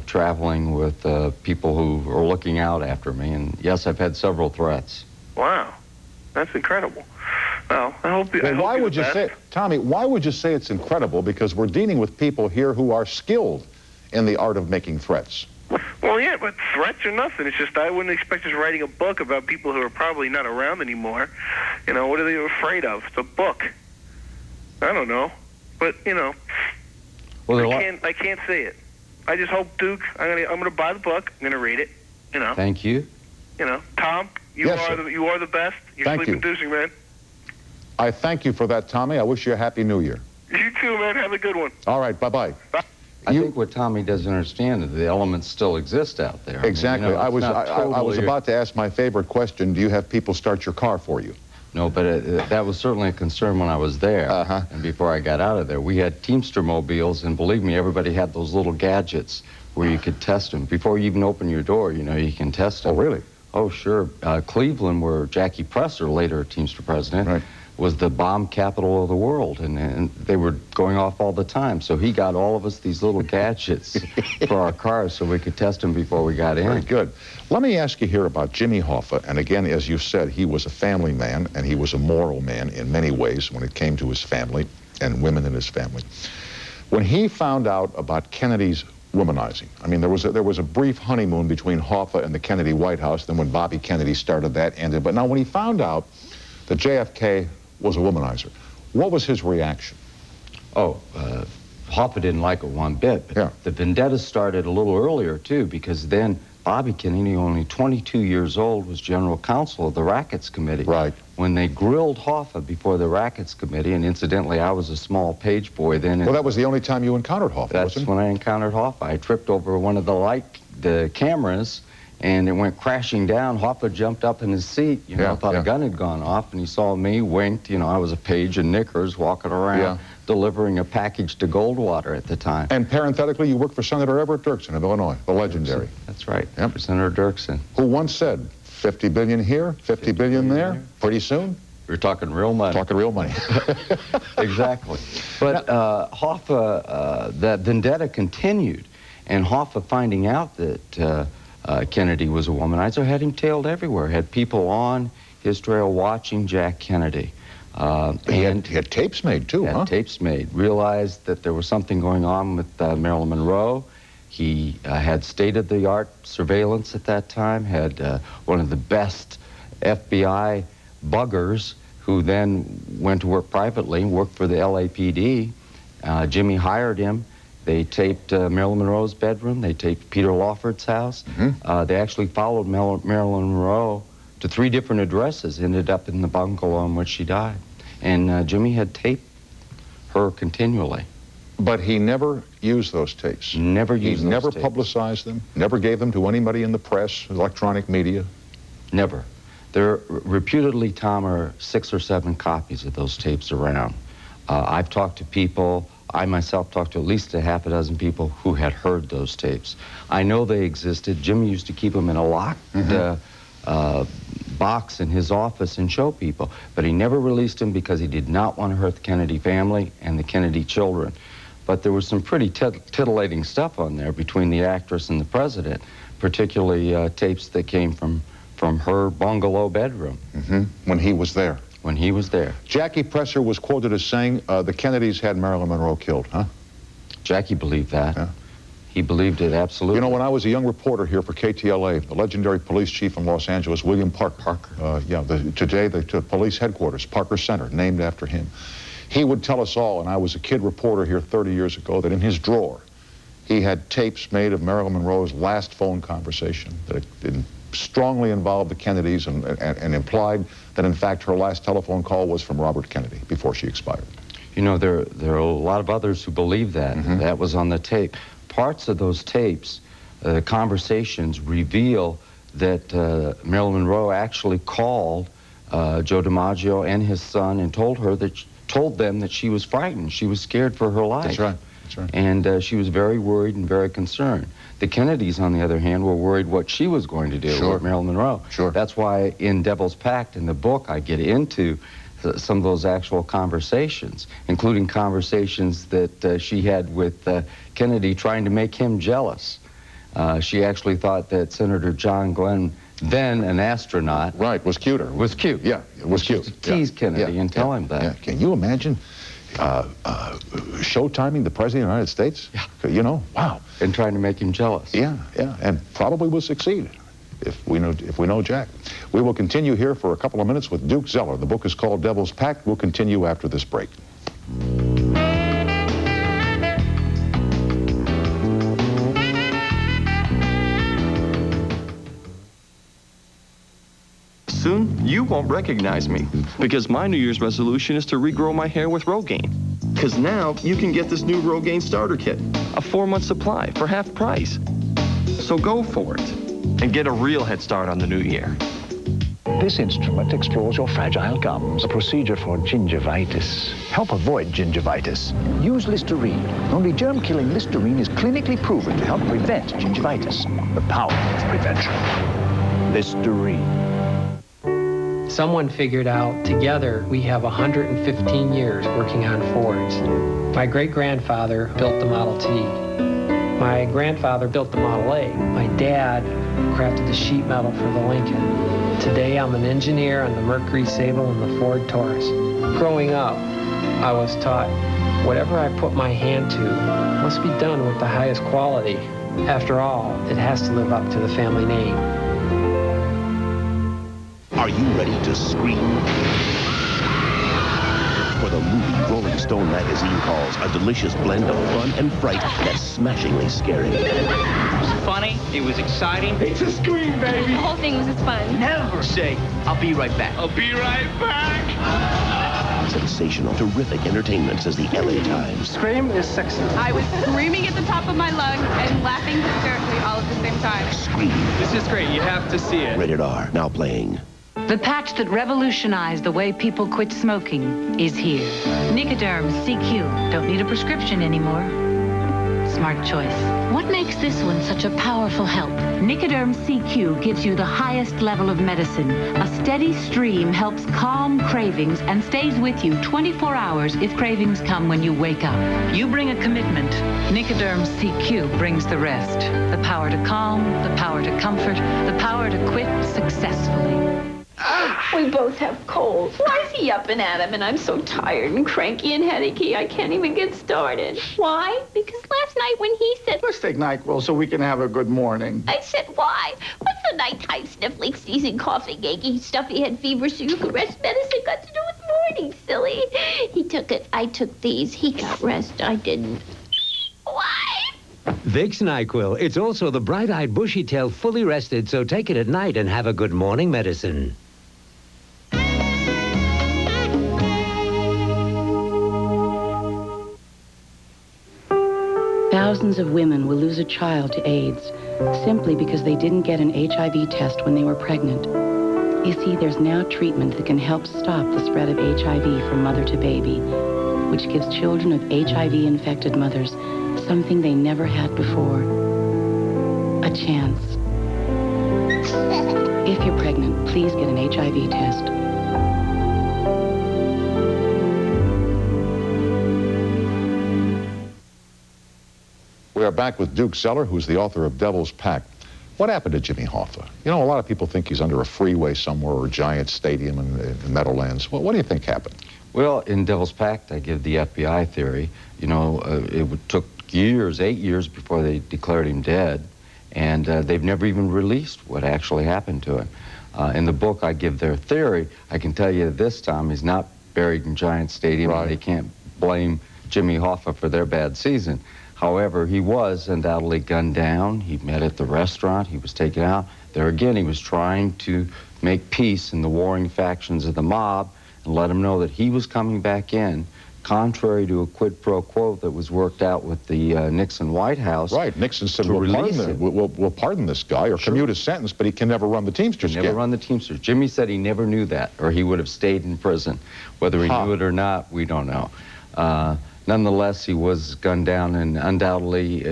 traveling with people who are looking out after me. And yes, I've had several threats.
Wow. That's incredible. Well, I hope you.
Well, why would you say, Tommy, why would you say it's incredible? Because we're dealing with people here who are skilled in the art of making threats.
Well, yeah, but threats are nothing. It's just I wouldn't expect us writing a book about people who are probably not around anymore. You know, what are they afraid of? It's a book. I don't know. But, you know,
well,
I can't say it. I just hope, Duke, I'm gonna buy the book. I'm gonna read it. You know.
Thank you.
You know, Tom, you are the best. You're sleep-inducing, man.
I thank you for that, Tommy. I wish you a happy New Year.
You too, man. Have a good one.
All right, bye-bye.
Bye.
I think what Tommy doesn't understand is the elements still exist out there.
Exactly.
I mean,
I was about to ask my favorite question. Do you have people start your car for you?
No, but that was certainly a concern when I was there. And before I got out of there. We had Teamster mobiles, and believe me, everybody had those little gadgets where you could test them. Before you even open your door, you know, you can test them.
Oh, really?
Oh, sure. Cleveland, where Jackie Presser, later Teamster president, was the bomb capital of the world, and they were going off all the time. So he got all of us these little gadgets for our cars so we could test them before we got in.
Very good. Let me ask you here about Jimmy Hoffa. And again, as you said, he was a family man, and he was a moral man in many ways when it came to his family and women in his family. When he found out about Kennedy's womanizing, I mean, there was a brief honeymoon between Hoffa and the Kennedy White House. Then when Bobby Kennedy started, that ended. But now when he found out that JFK was a womanizer, what was his reaction?
Oh, Hoffa didn't like it one bit. But the vendetta started a little earlier, too, because then Bobby Kennedy, only 22 years old, was general counsel of the Rackets Committee.
Right.
When they grilled Hoffa before the Rackets Committee, and incidentally, I was a small page boy then.
Well, that was the only time you encountered Hoffa,
That's when I encountered Hoffa. I tripped over one of the cameras, and it went crashing down. Hoffa jumped up in his seat, you know, thought a gun had gone off, and he saw me, winked. You know, I was a page in knickers walking around delivering a package to Goldwater at the time.
And parenthetically, you worked for Senator Everett Dirksen of Illinois, the legendary.
That's right, for Senator Dirksen.
Who once said, 50 billion here, 50 billion there, pretty soon?
We're talking real money.
Talking real money.
Exactly. But Hoffa, that vendetta continued, and Hoffa, finding out that Kennedy was a womanizer, had him tailed everywhere, had people on his trail watching Jack Kennedy.
He had tapes made, too,
Had tapes made. Realized that there was something going on with Marilyn Monroe. He had state-of-the-art surveillance at that time, had one of the best FBI buggers who then went to work privately, worked for the LAPD. Jimmy hired him. They taped Marilyn Monroe's bedroom. They taped Peter Lawford's house. They actually followed Marilyn Monroe to 3 different addresses, ended up in the bungalow in which she died. And Jimmy had taped her continually.
But he never used those tapes.
Never used
He
those
never
tapes.
publicized them, never gave them to anybody in the press, electronic media?
Never. There reputedly, Tom, are 6 or 7 copies of those tapes around. I've talked to people, I myself talked to at least a half a dozen people who had heard those tapes. I know they existed. Jimmy used to keep them in a locked box in his office and show people, but he never released them because he did not want to hurt the Kennedy family and the Kennedy children. but there was some pretty titillating stuff on there between the actress and the president, particularly tapes that came from her bungalow bedroom.
When he was there.
When he was there.
Jackie Presser was quoted as saying, the Kennedys had Marilyn Monroe killed, huh?
Jackie believed that.
Yeah.
He believed it, absolutely.
You know, when I was a young reporter here for KTLA, the legendary police chief in Los Angeles, William Parker. Today, the police headquarters, Parker Center, named after him. He would tell us all, and I was a kid reporter here 30 years ago, that in his drawer, he had tapes made of Marilyn Monroe's last phone conversation that strongly involved the Kennedys and implied that, in fact, her last telephone call was from Robert Kennedy before she expired.
You know, there are a lot of others who believe that. That was on the tape. Parts of those tapes, conversations, reveal that Marilyn Monroe actually called Joe DiMaggio and his son and told them that she was frightened. She was scared for her life.
That's right. That's right.
And she was very worried and very concerned. The Kennedys, on the other hand, were worried what she was going to do with Marilyn Monroe.
Sure.
That's why in Devil's Pact, in the book, I get into some of those actual conversations, including conversations that she had with Kennedy trying to make him jealous. She actually thought that Senator John Glenn, then an astronaut,
was cuter.
Was cute.
Yeah, it was cute.
To tease Kennedy and tell him that.
Yeah. Can you imagine show-timing the President of the United States? Yeah. You know, wow.
And trying to make him jealous.
Yeah, yeah, and probably will succeed. If we know Jack. We will continue here for a couple of minutes with Duke Zeller. The book is called Devil's Pact. We'll continue after this break.
Soon, you won't recognize me because my New Year's resolution is to regrow my hair with Rogaine. Because now you can get this new Rogaine starter kit, a 4-month supply for half price. So go for it and get a real head start on the new year.
This instrument explores your fragile gums, a procedure for gingivitis. Help avoid gingivitis. Use Listerine. Only germ-killing Listerine is clinically proven to help prevent gingivitis. The power of prevention. Listerine.
Someone figured out together we have 115 years working on Fords. My great-grandfather built the Model T. My grandfather built the Model A. My dad crafted the sheet metal for the Lincoln. Today I'm an engineer on the Mercury Sable and the Ford Taurus. Growing up, I was taught whatever I put my hand to must be done with the highest quality. After all, it has to live up to the family name.
Are you ready to scream? For the movie Rolling Stone magazine calls a delicious blend of fun and fright that's smashingly scary.
It was funny. It was exciting. It's a scream, baby.
The whole thing was just fun.
Never say, I'll be right back. I'll be right back.
Sensational, terrific entertainment, says the LA Times.
Scream is sexy.
I was screaming at the top of my lungs and laughing hysterically all at the same time.
Scream.
This is great. You have to see it.
Rated R, now playing.
The patch that revolutionized the way people quit smoking is here. Nicoderm CQ. Don't need a prescription anymore. Smart choice. What makes this one such a powerful help? Nicoderm CQ gives you the highest level of medicine. A steady stream helps calm cravings and stays with you 24 hours if cravings come when you wake up. You bring a commitment. Nicoderm CQ brings the rest. The power to calm, the power to comfort, the power to quit successfully.
We both have colds. Why is he up and at 'em and I'm so tired and cranky and headachy I can't even get started? Why? Because last night when he said...
Let's take NyQuil so we can have a good morning.
I said, why? What's the nighttime sniffling, sneezing, coughing, achy, stuffy head fever so you can rest medicine got to do with morning, silly? He took it. I took these. He got rest. I didn't. Why?
Vicks NyQuil. It's also the bright-eyed, bushy-tailed, fully rested, so take it at night and have a good morning medicine.
Thousands of women will lose a child to AIDS simply because they didn't get an HIV test when they were pregnant. You see, there's now treatment that can help stop the spread of HIV from mother to baby, which gives children of HIV-infected mothers something they never had before, a chance. If you're pregnant, please get an HIV test.
We are back with Duke Zeller, who's the author of Devil's Pact. What happened to Jimmy Hoffa? You know, a lot of people think he's under a freeway somewhere or a giant stadium in Meadowlands. What do you think happened?
Well, in Devil's Pact, I give the FBI theory. You know, it took years, 8 years, before they declared him dead, and they've never even released what actually happened to him. In the book, I give their theory. I can tell you this time, he's not buried in Giant Stadium. Right. They can't blame Jimmy Hoffa for their bad season. However, he was undoubtedly gunned down. He met at the restaurant. He was taken out. There again, he was trying to make peace in the warring factions of the mob and let them know that he was coming back in, contrary to a quid pro quo that was worked out with the Nixon White House.
Right. Nixon said, we'll pardon this guy or commute his sentence, but he can never run the Teamsters again.
Never run the Teamsters. Jimmy said he never knew that, or he would have stayed in prison. Whether he knew it or not, we don't know. Nonetheless, he was gunned down, and undoubtedly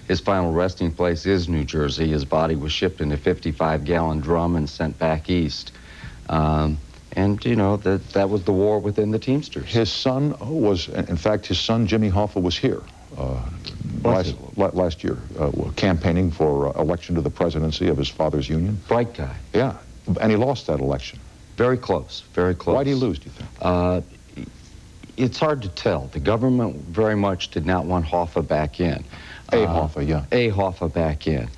his final resting place is New Jersey. His body was shipped in a 55-gallon drum and sent back east. And, you know, that was the war within the Teamsters.
His son was, in fact, his son, Jimmy Hoffa, was here last year, campaigning for election to the presidency of his father's union.
Bright guy.
Yeah, and he lost that election.
Very close, very close.
Why did he lose, do you think?
It's hard to tell. The government very much did not want Hoffa back in.
Hoffa, yeah.
Hoffa back in.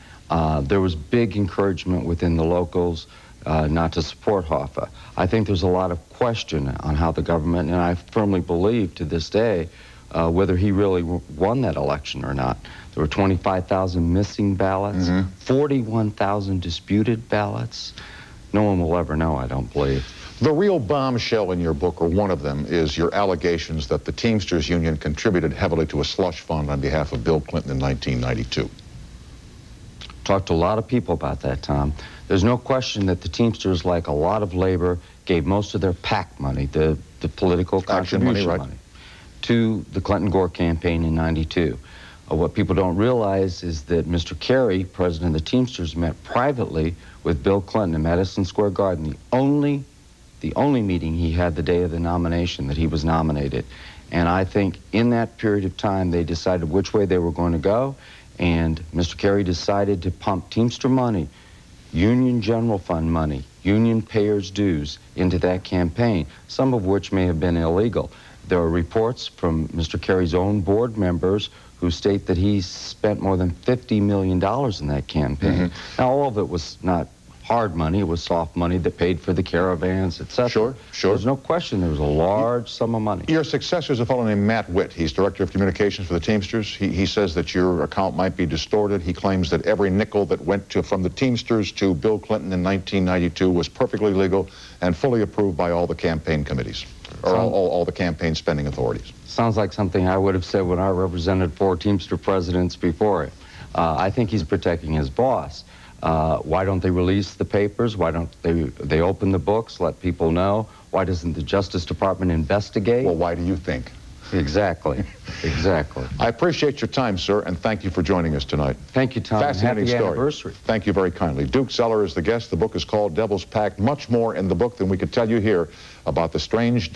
There was big encouragement within the locals not to support Hoffa. I think there's a lot of question on how the government, and I firmly believe to this day, whether he really won that election or not. There were 25,000 missing ballots, 41,000 disputed ballots. No one will ever know, I don't believe.
The real bombshell in your book, or one of them, is your allegations that the Teamsters Union contributed heavily to a slush fund on behalf of Bill Clinton in 1992.
Talked to a lot of people about that, Tom. There's no question that the Teamsters, like a lot of labor, gave most of their PAC money, the political contribution money, to the Clinton-Gore campaign in '92. What people don't realize is that Mr. Kerry, president of the Teamsters, met privately with Bill Clinton in Madison Square Garden, the only meeting he had the day of the nomination that he was nominated. And I think in that period of time, they decided which way they were going to go, and Mr. Kerry decided to pump Teamster money, Union General Fund money, union payers' dues into that campaign, some of which may have been illegal. There are reports from Mr. Kerry's own board members who state that he spent more than $50 million in that campaign. Now, all of it was not hard money. It was soft money that paid for the caravans, etc.
Sure.
There's no question there was a large sum of money.
Your successor is a fellow named Matt Witt. He's director of communications for the Teamsters. He says that your account might be distorted. He claims that every nickel that went from the Teamsters to Bill Clinton in 1992 was perfectly legal and fully approved by all the campaign committees, or all the campaign spending authorities.
Sounds like something I would have said when I represented 4 Teamster presidents before it. I think he's protecting his boss. Why don't they release the papers? Why don't they open the books, let people know? Why doesn't the Justice Department investigate?
Well, why do you think?
Exactly. Exactly.
I appreciate your time, sir, and thank you for joining us tonight.
Thank you, Tom.
Fascinating
Happy
story.
Anniversary.
Thank you very kindly. Duke Zeller is the guest. The book is called Devil's Pact. Much more in the book than we could tell you here about the strange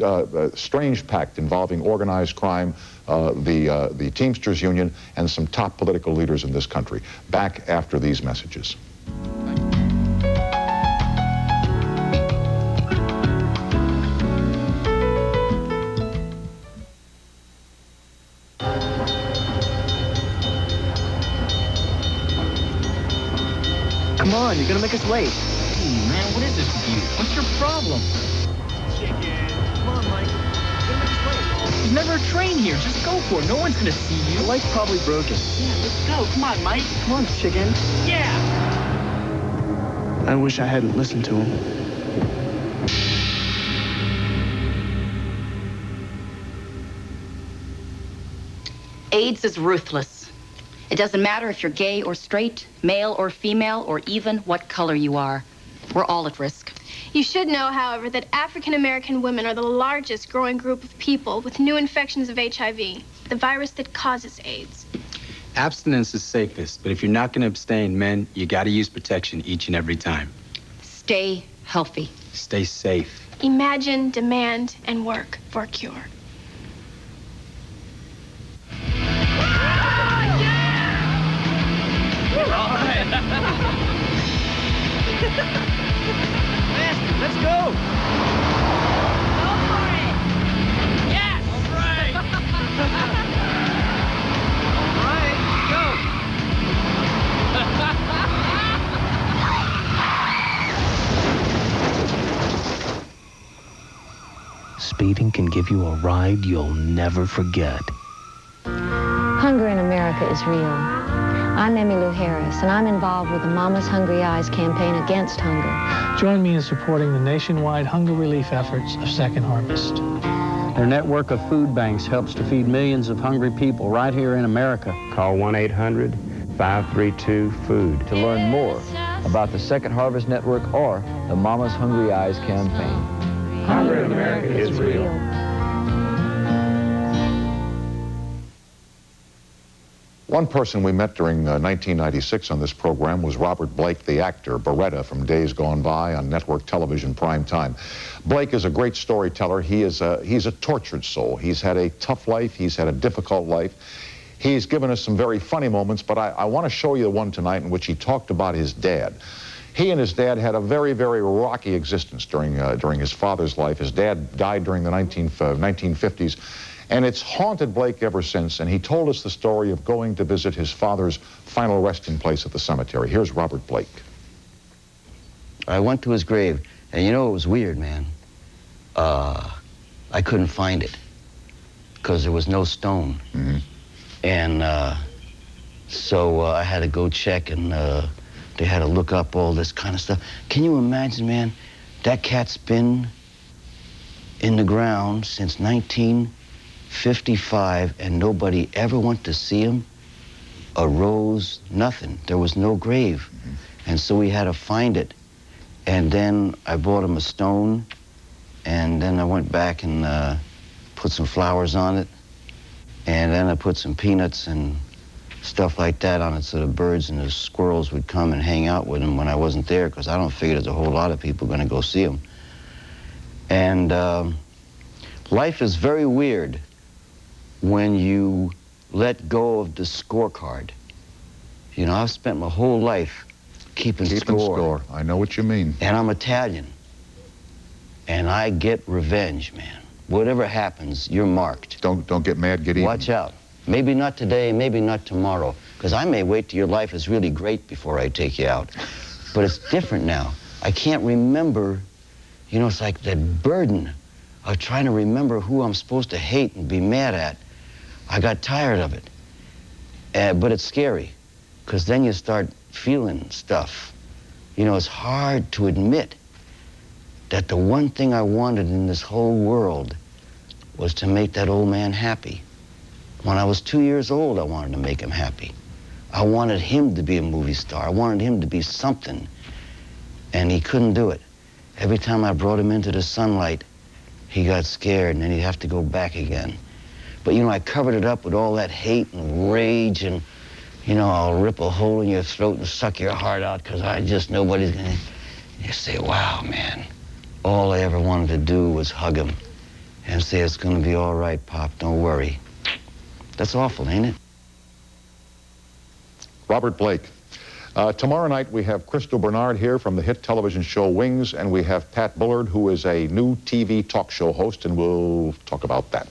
pact involving organized crime, the Teamsters Union, and some top political leaders in this country. Back after these messages.
Come on, you're gonna make us late. Hey, man, what is this with you? What's your problem? Chicken. Come on, Mike. You're gonna make us late. There's never a train here. Just go for it. No one's gonna see you. The light's probably broken. Yeah, let's go. Come on, Mike. Come on, chicken. Yeah!
I wish I hadn't listened to him.
AIDS is ruthless. It doesn't matter if you're gay or straight, male or female, or even what color you are. We're all at risk.
You should know, however, that African American women are the largest growing group of people with new infections of HIV, the virus that causes AIDS.
Abstinence is safest, but if you're not going to abstain, men, you got to use protection each and every time.
Stay healthy.
Stay safe.
Imagine, demand, and work for a cure.
Faster, let's go!
Go for it! Yes!
All right! All right, go!
Speeding can give you a ride you'll never forget.
Hunger in America is real. I'm Emmylou Harris, and I'm involved with the Mama's Hungry Eyes campaign against hunger.
Join me in supporting the nationwide hunger relief efforts of Second Harvest.
Their network of food banks helps to feed millions of hungry people right here in America.
Call 1-800-532-FOOD
to learn more about the Second Harvest Network or the Mama's Hungry Eyes campaign.
Hunger in America is real.
One person we met during 1996 on this program was Robert Blake, the actor, Beretta from Days Gone By on network television prime time. Blake is a great storyteller. He's a tortured soul. He's had a tough life. He's had a difficult life. He's given us some very funny moments, but I want to show you the one tonight in which he talked about his dad. He and his dad had a very, very rocky existence during his father's life. His dad died during the 1950s, and it's haunted Blake ever since, and he told us the story of going to visit his father's final resting place at the cemetery. Here's Robert Blake.
I went to his grave, and you know, it was weird, man. I couldn't find it, because there was no stone.
Mm-hmm.
And so I had to go check, and they had to look up all this kind of stuff. Can you imagine, man, that cat's been in the ground since 1955, and nobody ever went to see him? A rose, nothing. There was no grave.
Mm-hmm.
And so we had to find it. And then I bought him a stone, and then I went back and put some flowers on it, and then I put some peanuts and stuff like that on it so the birds and the squirrels would come and hang out with him when I wasn't there, because I don't figure there's a whole lot of people going to go see him. And life is very weird when you let go of the scorecard. You know, I've spent my whole life keeping score.
I know what you mean.
And I'm Italian. And I get revenge, man. Whatever happens, you're marked.
Don't get mad, get even.
Watch out. Maybe not today, maybe not tomorrow, because I may wait till your life is really great before I take you out. But it's different now. I can't remember, you know, it's like that burden of trying to remember who I'm supposed to hate and be mad at. I got tired of it. But it's scary, because then you start feeling stuff. You know, it's hard to admit that the one thing I wanted in this whole world was to make that old man happy. When I was 2 years old, I wanted to make him happy. I wanted him to be a movie star. I wanted him to be something. And he couldn't do it. Every time I brought him into the sunlight, he got scared, and then he'd have to go back again. But, you know, I covered it up with all that hate and rage, and, you know, I'll rip a hole in your throat and suck your heart out, because I just, nobody's gonna... You say, wow, man, all I ever wanted to do was hug him and say, it's gonna be all right, Pop, don't worry. That's awful, ain't it?
Robert Blake. Tomorrow night we have Crystal Bernard here from the hit television show Wings, and we have Pat Bullard, who is a new TV talk show host, and we'll talk about that.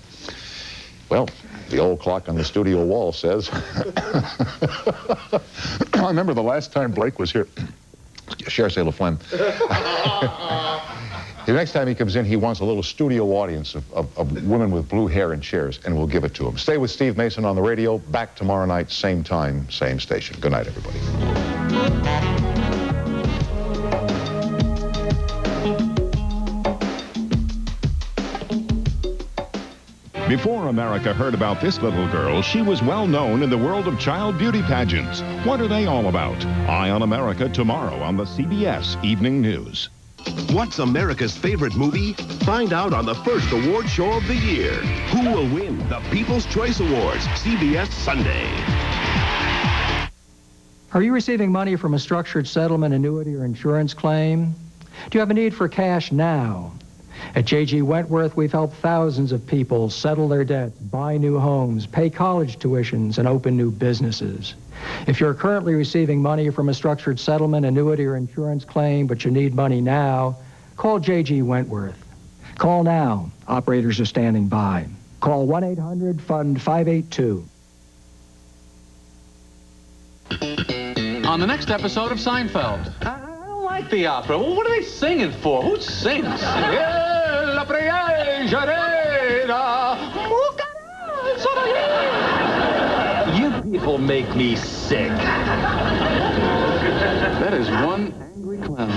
Well, the old clock on the studio wall says... I remember the last time Blake was here. Cher, say La Flemme. The next time he comes in, he wants a little studio audience of women with blue hair and chairs, and we'll give it to him. Stay with Steve Mason on the radio. Back tomorrow night, same time, same station. Good night, everybody.
Before America heard about this little girl, she was well known in the world of child beauty pageants. What are they all about? Eye on America tomorrow on the CBS Evening News.
What's America's favorite movie? Find out on the first award show of the year. Who will win the People's Choice Awards? CBS Sunday.
Are you receiving money from a structured settlement, annuity, or insurance claim? Do you have a need for cash now?
At J.G. Wentworth, we've helped thousands of people settle their debts, buy new homes, pay college tuitions, and open new businesses. If you're currently receiving money from a structured settlement, annuity, or insurance claim, but you need money now, call J.G. Wentworth. Call now. Operators are standing by. Call 1-800-FUND-582.
On the next episode of Seinfeld. I don't like the opera. Well, what are they singing for? Who sings? You people make me sick. That is one angry clown.